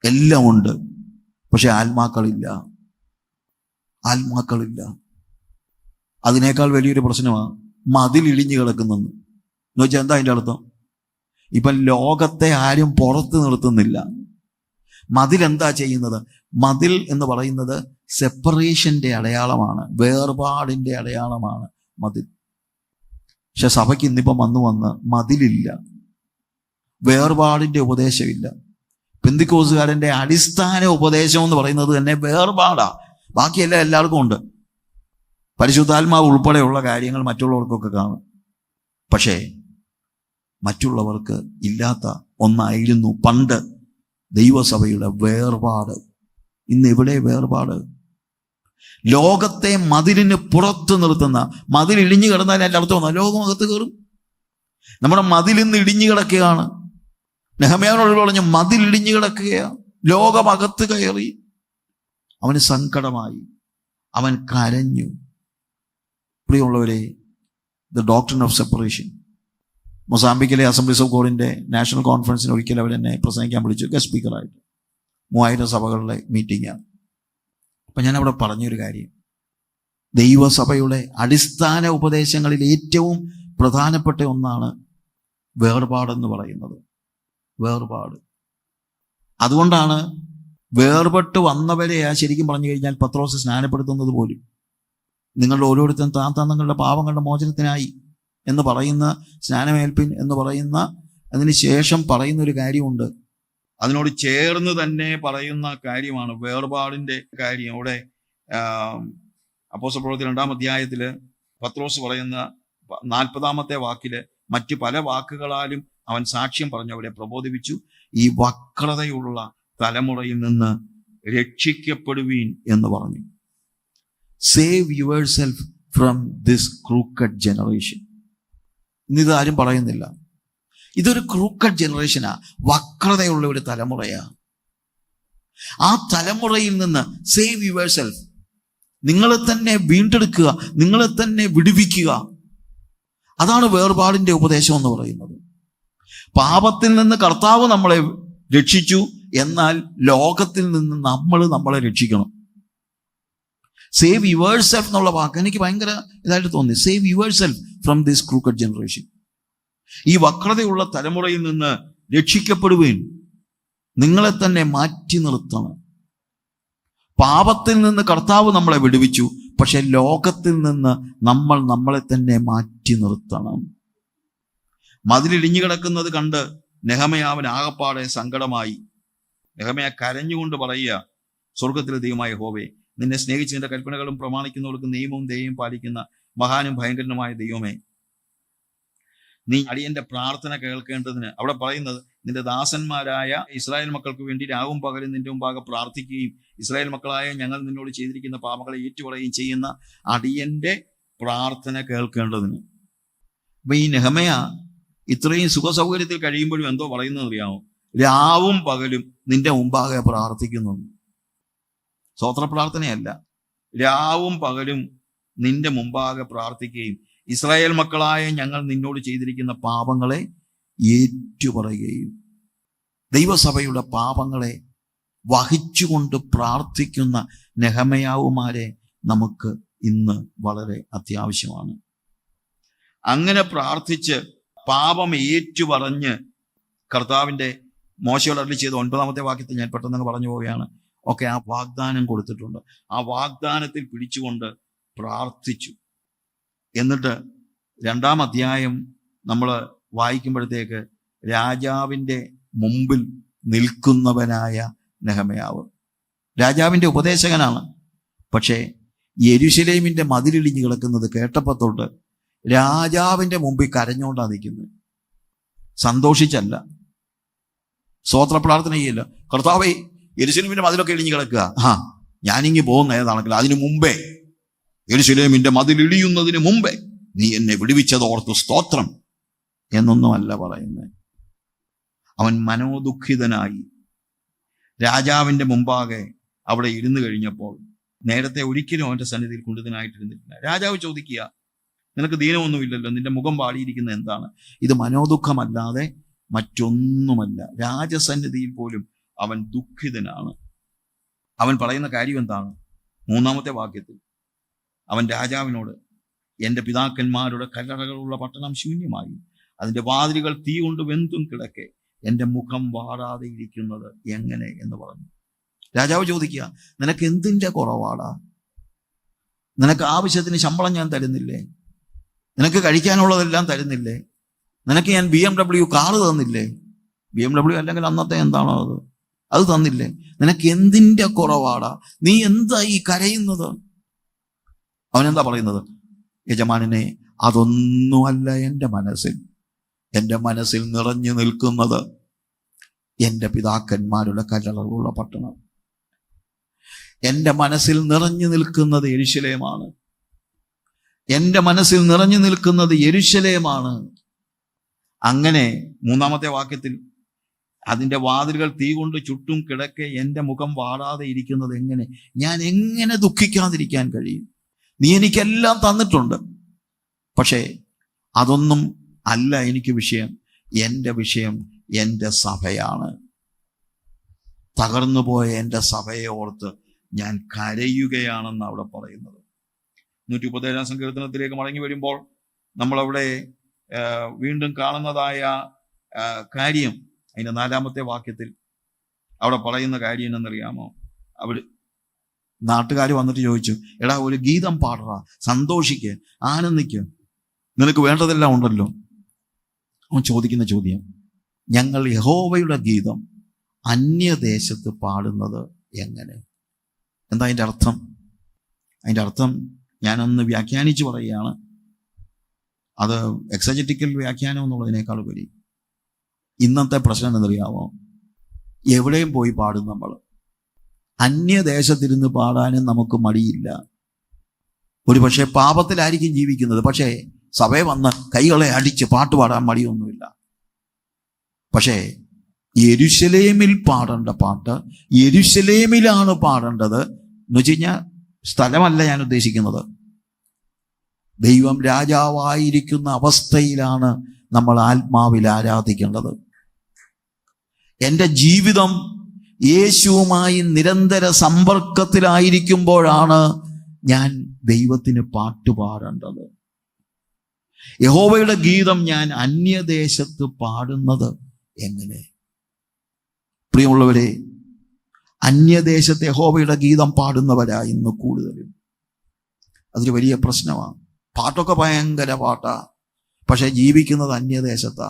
എല്ലാം ഉണ്ട്. പക്ഷെ ആത്മാക്കളില്ല. അതിനേക്കാൾ വലിയൊരു പ്രശ്നമാണ് മതിലിടിഞ്ഞു കിടക്കുന്നെന്ന്. എന്ന് വെച്ചാൽ എന്താ അതിൻ്റെ അർത്ഥം? ഇപ്പം ലോകത്തെ ആരും പുറത്ത് നിർത്തുന്നില്ല. മതിൽ എന്താ ചെയ്യുന്നത്? മതിൽ എന്ന് പറയുന്നത് സെപ്പറേഷന്റെ അടയാളമാണ്, വേർപാടിന്റെ അടയാളമാണ് മതിൽ. പക്ഷെ സഭയ്ക്ക് ഇന്നിപ്പം വന്ന് മതിലില്ല, വേർപാടിന്റെ ഉപദേശമില്ല. പെന്തിക്കോസുകാരന്റെ അടിസ്ഥാന ഉപദേശം എന്ന് പറയുന്നത് തന്നെ വേർപാടാ. ബാക്കിയെല്ലാം എല്ലാവർക്കും ഉണ്ട്. പരിശുദ്ധാത്മാവ് ഉൾപ്പെടെയുള്ള കാര്യങ്ങൾ മറ്റുള്ളവർക്കൊക്കെ കാണും. പക്ഷേ മറ്റുള്ളവർക്ക് ഇല്ലാത്ത ഒന്നായിരുന്നു പണ്ട് ദൈവസഭയുടെ വേർപാട്. ഇന്ന് എവിടെ വേർപാട്? ലോകത്തെ മതിലിന് പുറത്ത് നിർത്തുന്ന, മതിൽ ഇടിഞ്ഞു കിടന്നാൽ എൻ്റെ അർത്ഥം ലോകം അകത്ത് കയറും. നമ്മുടെ മതിൽ ഇന്ന് ഇടിഞ്ഞു കിടക്കുകയാണ്. നെഹെമ്യാവിനോട് പറഞ്ഞു, മതിൽ ഇടിഞ്ഞു കിടക്കുകയാണ്, ലോകം അകത്ത് കയറി. അവന് സങ്കടമായി, അവൻ കരഞ്ഞു. പ്രിയമുള്ളവരെ, ദ ഡോക്ട്രിൻ ഓഫ് സെപ്പറേഷൻ, മൊസാംബിക്കിലെ അസംബ്ലീസ് ഓഫ് ഗോഡിന്റെ നാഷണൽ കോൺഫറൻസിന് ഒരിക്കൽ അവരെന്നെ പ്രസംഗിക്കാൻ വിളിച്ചു, ഗസ്റ്റ് സ്പീക്കറായിട്ട്. 3000 സഭകളുടെ മീറ്റിംഗാണ്. അപ്പം ഞാൻ അവിടെ പറഞ്ഞൊരു കാര്യം, ദൈവസഭയുടെ അടിസ്ഥാന ഉപദേശങ്ങളിൽ ഏറ്റവും പ്രധാനപ്പെട്ട ഒന്നാണ് വേർപാടെന്ന് പറയുന്നത്. വേർപാട്. അതുകൊണ്ടാണ് വേർപെട്ട് വന്നവരെയാ ശരിക്കും പറഞ്ഞു കഴിഞ്ഞാൽ പത്രോസ് സ്നാനപ്പെടുത്തുന്നത് പോലും. നിങ്ങളുടെ ഓരോരുത്തരും താങ്കളുടെ പാപങ്ങളുടെ മോചനത്തിനായി എന്ന് പറയുന്ന സ്നാനമേൽപ്പിൻ എന്ന് പറയുന്ന അതിന് ശേഷം പറയുന്ന ഒരു കാര്യമുണ്ട്. അതിനോട് ചേർന്ന് തന്നെ പറയുന്ന കാര്യമാണ് വേർപാടിന്റെ കാര്യം. അവിടെ അപ്പോസ്തലപ്രവൃത്തി 2-ാം അധ്യായത്തില് പത്രോസ് പറയുന്ന 40-ാമത്തെ വാക്കില്, മറ്റു പല വാക്കുകളാലും അവൻ സാക്ഷ്യം പറഞ്ഞു അവരെ പ്രബോധിപ്പിച്ചു, ഈ വക്രതയുള്ള തലമുറയിൽ നിന്ന് രക്ഷിക്കപ്പെടുവീൻ എന്ന് പറഞ്ഞു. Save yourself from this crooked generation. ഇന്നിത് ആരും പറയുന്നില്ല. ഇതൊരു ക്രൂക്കഡ് ജനറേഷനാ, വക്രതയുള്ള ഒരു തലമുറയാ. ആ തലമുറയിൽ നിന്ന് സേവ് യുവർ സെൽഫ്, നിങ്ങളെ തന്നെ വീണ്ടെടുക്കുക, നിങ്ങളെ തന്നെ വിടുവിക്കുക. അതാണ് വേർപാടിന്റെ ഉപദേശം എന്ന് പറയുന്നത്. പാപത്തിൽ നിന്ന് കർത്താവ് നമ്മളെ രക്ഷിച്ചു, എന്നാൽ ലോകത്തിൽ നിന്ന് നമ്മളെ രക്ഷിക്കണം. സേവ് യുവർ സെൽഫ് എന്നുള്ള വാക്ക് എനിക്ക് ഭയങ്കര ഇതായിട്ട് തോന്നി. Save yourself from this crooked generation. ഈ വക്രതയുള്ള തലമുറയിൽ നിന്ന് രക്ഷിക്കപ്പെടുകയും നിങ്ങളെ തന്നെ മാറ്റി നിർത്തണം. പാപത്തിൽ നിന്ന് കർത്താവ് നമ്മളെ വിടുവിച്ചു, പക്ഷെ ലോകത്തിൽ നിന്ന് നമ്മളെ തന്നെ മാറ്റി നിർത്തണം. മതിലിടിഞ്ഞു കിടക്കുന്നത് കണ്ട് നെഹെമ്യാവിന് ആകപ്പാടെ സങ്കടമായി. നെഹെമ്യാ കരഞ്ഞുകൊണ്ട് പറയുക, സ്വർഗത്തിലെ ദൈവമായ യഹോവേ, നിന്നെ സ്നേഹിച്ച് നിന്റെ കൽപ്പനകളും പ്രമാണിക്കുന്നവർക്ക് നിയമവും ദയയും പാലിക്കുന്ന മഹാനും ഭയങ്കരനുമായ ദൈവമേ, നീ അടിയന്റെ പ്രാർത്ഥന കേൾക്കേണ്ടതിന്, അവിടെ പറയുന്നത് നിന്റെ ദാസന്മാരായ ഇസ്രായേൽ മക്കൾക്ക് വേണ്ടി രാവും പകലും നിന്റെ മുമ്പാകെ പ്രാർത്ഥിക്കുകയും ഇസ്രായേൽ മക്കളായ ഞങ്ങൾ നിന്നോട് ചെയ്തിരിക്കുന്ന പാപങ്ങളെ ഏറ്റുപറയുകയും ചെയ്യുന്ന അടിയന്റെ പ്രാർത്ഥന കേൾക്കേണ്ടതിന്. അപ്പൊ ഈ നെഹെമ്യാ ഇത്രയും സുഖസൗകര്യത്തിൽ കഴിയുമ്പോഴും എന്തോ പറയുന്നത് അറിയാമോ? രാവും പകലും നിന്റെ മുമ്പാകെ പ്രാർത്ഥിക്കുന്നു. സ്തോത്ര പ്രാർത്ഥനയല്ല, രാവും പകലും നിന്റെ മുമ്പാകെ പ്രാർത്ഥിക്കുകയും ഇസ്രായേൽ മക്കളായ ഞങ്ങൾ നിന്നോട് ചെയ്തിരിക്കുന്ന പാപങ്ങളെ ഏറ്റുപറയുകയും. ദൈവസഭയുടെ പാപങ്ങളെ വഹിച്ചുകൊണ്ട് പ്രാർത്ഥിക്കുന്ന നെഹെമ്യാവുമാരെ നമുക്ക് ഇന്ന് വളരെ അത്യാവശ്യമാണ്. അങ്ങനെ പ്രാർത്ഥിച്ച് പാപം ഏറ്റുപറഞ്ഞ് കർത്താവിൻ്റെ മോശയോട് അരുളി ചെയ്ത 9-ാമത്തെ വാക്യത്തിൽ ഞാൻ പെട്ടെന്ന് പറഞ്ഞു പോവുകയാണ്. ഒക്കെ ആ വാഗ്ദാനം കൊടുത്തിട്ടുണ്ട്. ആ വാഗ്ദാനത്തിൽ പിടിച്ചുകൊണ്ട് പ്രാർത്ഥിച്ചു. എന്നിട്ട് 2-ാം അധ്യായം നമ്മൾ വായിക്കുമ്പോഴത്തേക്ക് രാജാവിൻ്റെ മുമ്പിൽ നിൽക്കുന്നവനായ നെഹെമ്യാവ് രാജാവിൻ്റെ ഉപദേശകനാണ്. പക്ഷേ യെരൂശലേമിൻ്റെ മതിലിടിഞ്ഞു കിടക്കുന്നത് കേട്ടപ്പോൾ തൊട്ട് രാജാവിൻ്റെ മുമ്പിൽ കരഞ്ഞോണ്ടാണ് നിൽക്കുന്നത്. സന്തോഷിച്ചല്ല, സ്തോത്ര പ്രാർത്ഥന ചെയ്യില്ല. കർത്താവേ, യെരൂശലേമിൻ്റെ മതിലൊക്കെ ഇടിഞ്ഞു കിടക്കുക, ഞാനിങ്ങി പോകുന്ന ഏതാണെങ്കിലും അതിനു മുമ്പേ, യെരൂശലേമിൻ്റെ മതിൽ ഇടിയുന്നതിന് മുമ്പേ നീ എന്നെ വിടുവിച്ചതോർത്ത് സ്തോത്രം എന്നൊന്നുമല്ല പറയുന്നത്. അവൻ മനോദുഃഖിതനായി രാജാവിൻ്റെ മുമ്പാകെ അവിടെ ഇരുന്ന് കഴിഞ്ഞപ്പോൾ നേരത്തെ ഒരിക്കലും അവൻ്റെ സന്നിധിയിൽ കുണ്ഠിതനായിട്ടിരുന്നിട്ടില്ല. രാജാവ് ചോദിക്കുക, നിനക്ക് ദീനമൊന്നുമില്ലല്ലോ, നിന്റെ മുഖം പാടിയിരിക്കുന്നത് എന്താണ്? ഇത് മനോദുഃഖമല്ലാതെ മറ്റൊന്നുമല്ല. രാജസന്നിധിയിൽ പോലും അവൻ ദുഃഖിതനാണ്. അവൻ പറയുന്ന കാര്യം എന്താണ്? 3-ാമത്തെ വാക്യത്തിൽ അവൻ രാജാവിനോട്, എൻ്റെ പിതാക്കന്മാരുടെ കല്ലറകളുള്ള പട്ടണം ശൂന്യമായി, അതിൻ്റെ വാതിലുകൾ തീ കൊണ്ട് വെന്തും കിടക്കെ, എൻ്റെ മുഖം വാടാതെ ഇരിക്കുന്നത് എങ്ങനെ എന്ന് പറഞ്ഞു. രാജാവ് ചോദിക്കുക, നിനക്ക് എന്തിൻ്റെ കുറവാടാ? നിനക്ക് ആവശ്യത്തിന് ശമ്പളം ഞാൻ തരുന്നില്ലേ? നിനക്ക് കഴിക്കാനുള്ളതെല്ലാം തരുന്നില്ലേ? നിനക്ക് ഞാൻ BMW കാറ് തന്നില്ലേ? BMW അല്ലെങ്കിൽ അന്നത്തെ എന്താണോ അത് തന്നില്ലേ? നിനക്ക് എന്തിൻ്റെ കുറവാടാ? നീ എന്താ ഈ കരയുന്നത്? അവനെന്താ പറയുന്നത്? യജമാനനെ, അതൊന്നുമല്ല എൻ്റെ മനസ്സിൽ നിറഞ്ഞു നിൽക്കുന്നത് എൻ്റെ പിതാക്കന്മാരുടെ കല്ലറകളുള്ള പട്ടണം. എൻ്റെ മനസ്സിൽ നിറഞ്ഞു നിൽക്കുന്നത് യെരൂശലേമാണ്. എൻ്റെ മനസ്സിൽ നിറഞ്ഞു നിൽക്കുന്നത് യെരൂശലേമാണ്. അങ്ങനെ 3-ാമത്തെ വാക്യത്തിൽ അതിൻ്റെ വാതിലുകൾ തീ കൊണ്ട് ചുട്ടും കിടക്കെ എൻ്റെ മുഖം വാടാതെ ഇരിക്കുന്നത് എങ്ങനെ? ഞാൻ എങ്ങനെ ദുഃഖിക്കാതിരിക്കാൻ കഴിയും? നീ എനിക്കെല്ലാം തന്നിട്ടുണ്ട്, പക്ഷേ അതൊന്നും അല്ല എനിക്ക് വിഷയം. എൻ്റെ വിഷയം എൻ്റെ സഭയാണ്. തകർന്നുപോയ എൻ്റെ സഭയെ ഓർത്ത് ഞാൻ കരയുകയാണെന്ന് അവിടെ പറയുന്നത്. 137-ാം സങ്കീർത്തനത്തിലേക്ക് മടങ്ങി വരുമ്പോൾ നമ്മളവിടെ വീണ്ടും കാണുന്നതായ കാര്യം, അതിൻ്റെ 4-ാമത്തെ വാക്യത്തിൽ അവിടെ പറയുന്ന കാര്യം എന്നറിയാമോ? അവിടെ നാട്ടുകാർ വന്നിട്ട് ചോദിച്ചു, എടാ ഒരു ഗീതം പാടറാ, സന്തോഷിക്ക്, ആനന്ദിക്ക്, നിനക്ക് വേണ്ടതെല്ലാം ഉണ്ടല്ലോ. അവൻ ചോദിക്കുന്ന ചോദ്യം, ഞങ്ങൾ യഹോവയുടെ ഗീതം അന്യദേശത്ത് പാടുന്നത് എങ്ങനെ? എന്താ അതിൻ്റെ അർത്ഥം? അതിൻ്റെ അർത്ഥം ഞാനൊന്ന് വ്യാഖ്യാനിച്ച് പറയുകയാണ്. അത് എക്സജറ്റിക്കൽ വ്യാഖ്യാനം എന്നുള്ളതിനേക്കാൾ ഉപരി ഇന്നത്തെ പ്രശ്നം എന്നറിയാമോ? എവിടെയും പോയി പാടും നമ്മൾ. അന്യദേശത്തിരുന്ന് പാടാനും നമുക്ക് മടിയില്ല. ഒരു പക്ഷേ പാപത്തിലായിരിക്കും ജീവിക്കുന്നത്, പക്ഷേ സഭയെ വന്ന് കൈകളെ അടിച്ച് പാട്ടുപാടാൻ മടിയൊന്നുമില്ല. പക്ഷേ യെരൂശലേമിൽ പാടേണ്ട പാട്ട് യെരൂശലേമിലാണ് പാടേണ്ടത് എന്ന് വെച്ച് കഴിഞ്ഞാൽ സ്ഥലമല്ല ഞാൻ ഉദ്ദേശിക്കുന്നത്. ദൈവം രാജാവായിരിക്കുന്ന അവസ്ഥയിലാണ് നമ്മൾ ആത്മാവിൽ ആരാധിക്കേണ്ടത്. എൻ്റെ ജീവിതം യേശുവുമായി നിരന്തര സമ്പർക്കത്തിലായിരിക്കുമ്പോഴാണ് ഞാൻ ദൈവത്തിന് പാട്ടുപാടേണ്ടത്. യഹോവയുടെ ഗീതം ഞാൻ അന്യദേശത്ത് പാടുന്നത് എങ്ങനെ? പ്രിയമുള്ളവരെ, അന്യദേശത്ത് യഹോവയുടെ ഗീതം പാടുന്നവരാ ഇന്ന് കൂടുതലും. അതൊരു വലിയ പ്രശ്നമാണ്. പാട്ടൊക്കെ ഭയങ്കര പാട്ടാ, പക്ഷെ ജീവിക്കുന്നത് അന്യദേശത്താ.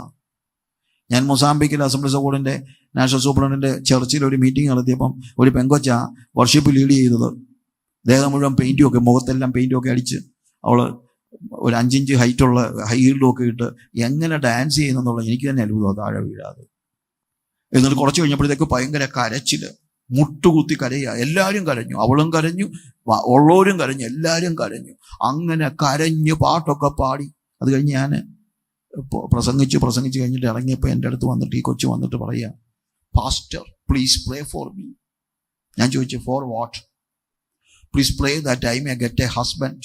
ഞാൻ മൊസാംബിക്കിൽ അസംബ്ലീസ് ഓഫ് ഗോഡിന്റെ നാഷണൽ സൂപ്രണ്ടിന്റെ ചർച്ചിൽ ഒരു മീറ്റിംഗ് നടത്തിയപ്പം ഒരു പെങ്കൊച്ച വർഷിപ്പ് ലീഡ് ചെയ്തത്. ദേഹം മുഴുവൻ പെയിന്റും ഒക്കെ, മുഖത്തെല്ലാം പെയിന്റും ഒക്കെ അടിച്ച് അവള് ഒരു 5 ഇഞ്ച് ഹൈറ്റുള്ള ഹൈ ഹീൽഡും ഒക്കെ ഇട്ട് എങ്ങനെ ഡാൻസ് ചെയ്യുന്നെന്നുള്ള എനിക്ക് തന്നെ അത്ഭുതം, താഴെ വീഴാതെ. എന്നിട്ട് കുറച്ച് കഴിഞ്ഞപ്പോഴത്തേക്ക് ഭയങ്കര കരച്ചില്, മുട്ടുകുത്തി കരയുക. എല്ലാവരും കരഞ്ഞു, അവളും കരഞ്ഞു, ഉള്ളവരും കരഞ്ഞു, എല്ലാവരും കരഞ്ഞു. അങ്ങനെ കരഞ്ഞ് പാട്ടൊക്കെ പാടി. അത് കഴിഞ്ഞ് ഞാൻ പ്രസംഗിച്ച് കഴിഞ്ഞിട്ട് ഇറങ്ങിയപ്പോൾ എൻ്റെ അടുത്ത് വന്നിട്ട് ഈ കൊച്ചു വന്നിട്ട് പറയുക, pastor please pray for me. ഞാൻ ചോദിച്ചു, for what? Please pray that I may get a husband.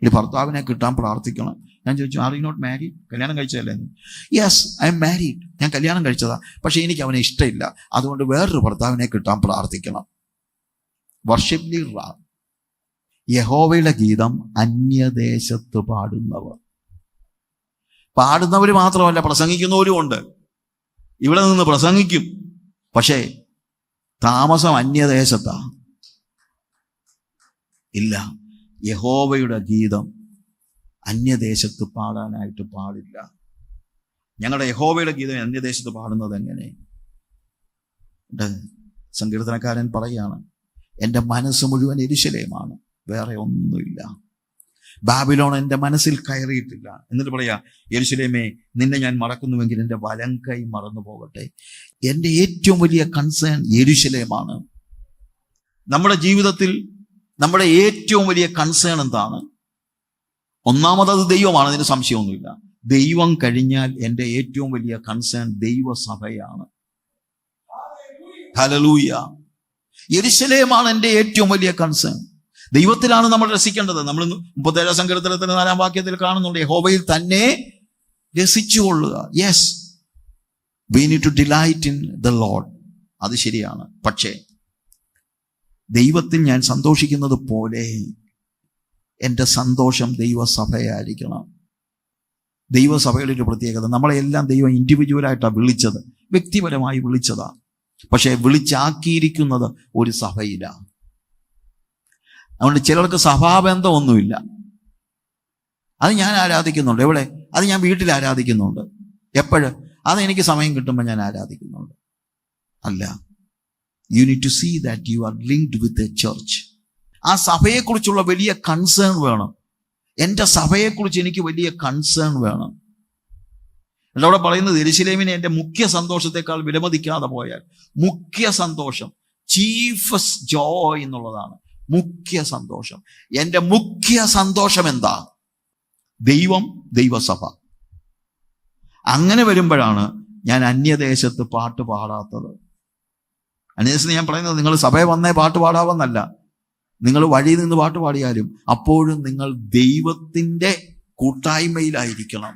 ഒരു ഭർത്താവിനെ കിട്ടാൻ പ്രാർത്ഥിക്കണം. ഞാൻ ചോദിച്ചു, ആർ യു നോട്ട് മാരീഡ്? കല്യാണം കഴിച്ചതല്ലേ? Yes, I'm married. ഞാൻ കല്യാണം കഴിച്ചതാ, പക്ഷെ എനിക്ക് അവനെ ഇഷ്ടമില്ല, അതുകൊണ്ട് വേറൊരു ഭർത്താവിനെ കിട്ടാൻ പ്രാർത്ഥിക്കണം. Worship leader. യഹോവയുടെ ഗീതം അന്യദേശത്ത് പാടുന്നവർ മാത്രമല്ല, പ്രസംഗിക്കുന്നവരും ഉണ്ട്. ഇവിടെ നിന്ന് പ്രസംഗിക്കും, പക്ഷേ താമസം അന്യദേശത്താ. ഇല്ല, യഹോവയുടെ ഗീതം അന്യദേശത്ത് പാടാനായിട്ട് പാടില്ല. ഞങ്ങളുടെ യഹോവയുടെ ഗീതം അന്യദേശത്ത് പാടുന്നത് എങ്ങനെ? സങ്കീർത്തനക്കാരൻ പറയാണ്, എൻ്റെ മനസ്സ് മുഴുവൻ യെരൂശലേമാണ്, വേറെ ഒന്നുമില്ല. ബാബിലോൺ എൻ്റെ മനസ്സിൽ കയറിയിട്ടില്ല. എന്നിട്ട് പറയാ, യെരൂശലേമേ നിന്നെ ഞാൻ മറക്കുന്നുവെങ്കിൽ എൻ്റെ വലം കൈ മറന്നു പോകട്ടെ. എൻ്റെ ഏറ്റവും വലിയ കൺസേൺ യെരൂശലേമാണ്. നമ്മുടെ ജീവിതത്തിൽ നമ്മുടെ ഏറ്റവും വലിയ കൺസേൺ എന്താണ്? ഒന്നാമത് ദൈവമാണ്, അതിന് സംശയമൊന്നുമില്ല. ദൈവം കഴിഞ്ഞാൽ എൻ്റെ ഏറ്റവും വലിയ കൺസേൺ ദൈവസഭയാണ്. ഹല്ലേലൂയ. യെരൂശലേമാണ് എൻ്റെ ഏറ്റവും വലിയ കൺസേൺ. ദൈവത്തിലാണ് നമ്മൾ രസിക്കേണ്ടത്. നമ്മൾ 37 സങ്കീർത്തനത്തിന്റെ 4-ാം വാക്യത്തിൽ കാണുന്നുണ്ട്, യഹോവയിൽ തന്നെ രസിച്ചുകൊള്ളുക. Yes, we need to delight in the Lord. അത് ശരിയാണ്. പക്ഷേ ദൈവത്തിൽ ഞാൻ സന്തോഷിക്കുന്നത് പോലെ എൻ്റെ സന്തോഷം ദൈവസഭയായിരിക്കണം. ദൈവസഭയുടെ ഒരു പ്രത്യേകത, നമ്മളെല്ലാം ദൈവം ഇൻഡിവിജ്വലായിട്ടാണ് വിളിച്ചത്, വ്യക്തിപരമായി വിളിച്ചതാ. പക്ഷെ വിളിച്ചാക്കിയിരിക്കുന്നത് ഒരു സഭയിലാണ്. അതുകൊണ്ട് ചിലർക്ക് സഭാബന്ധം ഒന്നുമില്ല. അത് ഞാൻ ആരാധിക്കുന്നുണ്ട്. എവിടെ? അത് ഞാൻ വീട്ടിൽ ആരാധിക്കുന്നുണ്ട്. എപ്പോഴും അത് എനിക്ക് സമയം കിട്ടുമ്പോൾ ഞാൻ ആരാധിക്കുന്നുണ്ട്. അല്ല, you need to see that you are linked with a church. ആ സഭയെക്കുറിച്ചുള്ള വലിയ കൺസേൺ വേണം. എൻ്റെ സഭയെക്കുറിച്ച് എനിക്ക് വലിയ കൺസേൺ വേണം. എന്നോട് പറയുന്നത്, യെരൂശലേമിനെ എൻ്റെ മുഖ്യ സന്തോഷത്തെക്കാൾ വിലമതിക്കാതെ പോയാൽ, മുഖ്യ സന്തോഷം, ചീഫസ്റ്റ് ജോയ് എന്നുള്ളതാണ് മുഖ്യ സന്തോഷം. എൻ്റെ മുഖ്യ സന്തോഷം എന്താ? ദൈവം, ദൈവസഭ. അങ്ങനെ വരുമ്പോഴാണ് ഞാൻ അന്യദേശത്ത് പാട്ട് പാടാത്തത്. അന്യദേശത്ത് ഞാൻ പറയുന്നത്, നിങ്ങൾ സഭയെ വന്നേ പാട്ട് പാടാവെന്നല്ല. നിങ്ങൾ വഴിയിൽ നിന്ന് പാട്ട് പാടിയാലും അപ്പോഴും നിങ്ങൾ ദൈവത്തിൻ്റെ കൂട്ടായ്മയിലായിരിക്കണം.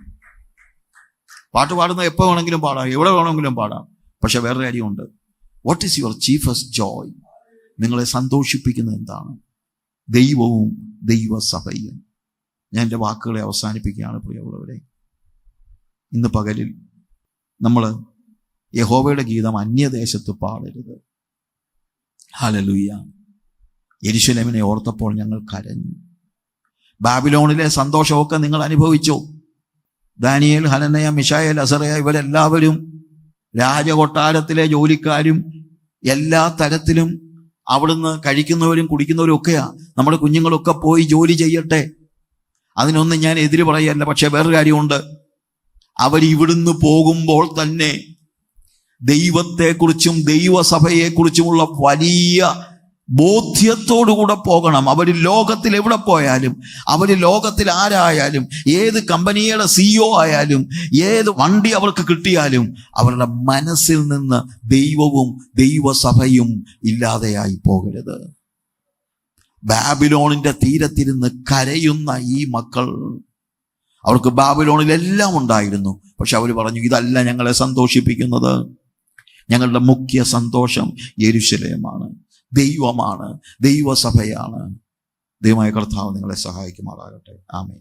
പാട്ട് പാടുന്നത് എപ്പോൾ വേണമെങ്കിലും പാടാം, എവിടെ വേണമെങ്കിലും പാടാം. പക്ഷെ വേറൊരു കാര്യമുണ്ട്. What is your chiefest joy? നിങ്ങളെ സന്തോഷിപ്പിക്കുന്നത് എന്താണ്? ദൈവവും ദൈവസഭയും. ഞാൻ എൻ്റെ വാക്കുകളെ അവസാനിപ്പിക്കുകയാണ് പ്രിയമുള്ളവരെ. ഇന്ന് പകലിൽ നമ്മൾ യഹോവയുടെ ഗീതം അന്യദേശത്ത് പാടരുത്. ഹല്ലേലൂയ. യെരൂശലേമിനെ ഓർത്തപ്പോൾ ഞങ്ങൾ കരഞ്ഞു. ബാബിലോണിലെ സന്തോഷമൊക്കെ നിങ്ങൾ അനുഭവിച്ചോ? ദാനിയേൽ, ഹനനയ, മിശായേൽ, അസറയ ഇവരെല്ലാവരും രാജകൊട്ടാരത്തിലെ ജോലിക്കാരും എല്ലാ തരത്തിലും അവിടുന്ന് കഴിക്കുന്നവരും കുടിക്കുന്നവരും ഒക്കെയാ. നമ്മുടെ കുഞ്ഞുങ്ങളൊക്കെ പോയി ജോലി ചെയ്യട്ടെ, അതിനൊന്നും ഞാൻ എതിര് പറയല്ല. പക്ഷെ വേറൊരു കാര്യമുണ്ട്, അവരിവിടുന്ന് പോകുമ്പോൾ തന്നെ ദൈവത്തെക്കുറിച്ചും ദൈവസഭയെക്കുറിച്ചുമുള്ള വലിയ ബോധ്യത്തോടുകൂടെ പോകണം. അവർ ലോകത്തിൽ എവിടെ പോയാലും, അവർ ലോകത്തിൽ ആരായാലും, ഏത് കമ്പനിയുടെ CEO ആയാലും, ഏത് വണ്ടി അവർക്ക് കിട്ടിയാലും, അവരുടെ മനസ്സിൽ നിന്ന് ദൈവവും ദൈവസഭയും ഇല്ലാതെയായി പോകരുത്. ബാബിലോണിന്റെ തീരത്തിരുന്ന് കരയുന്ന ഈ മക്കൾ, അവർക്ക് ബാബിലോണിലെല്ലാം ഉണ്ടായിരുന്നു. പക്ഷെ അവർ പറഞ്ഞു, ഇതല്ല ഞങ്ങളെ സന്തോഷിപ്പിക്കുന്നത്. ഞങ്ങളുടെ മുഖ്യ സന്തോഷം യെരൂശലേമാണ്, ദൈവമാണ്, ദൈവസഭയാണ്. ദൈവമായ കർത്താവ് നിങ്ങളെ സഹായിക്കുമാറാകട്ടെ. ആമേൻ.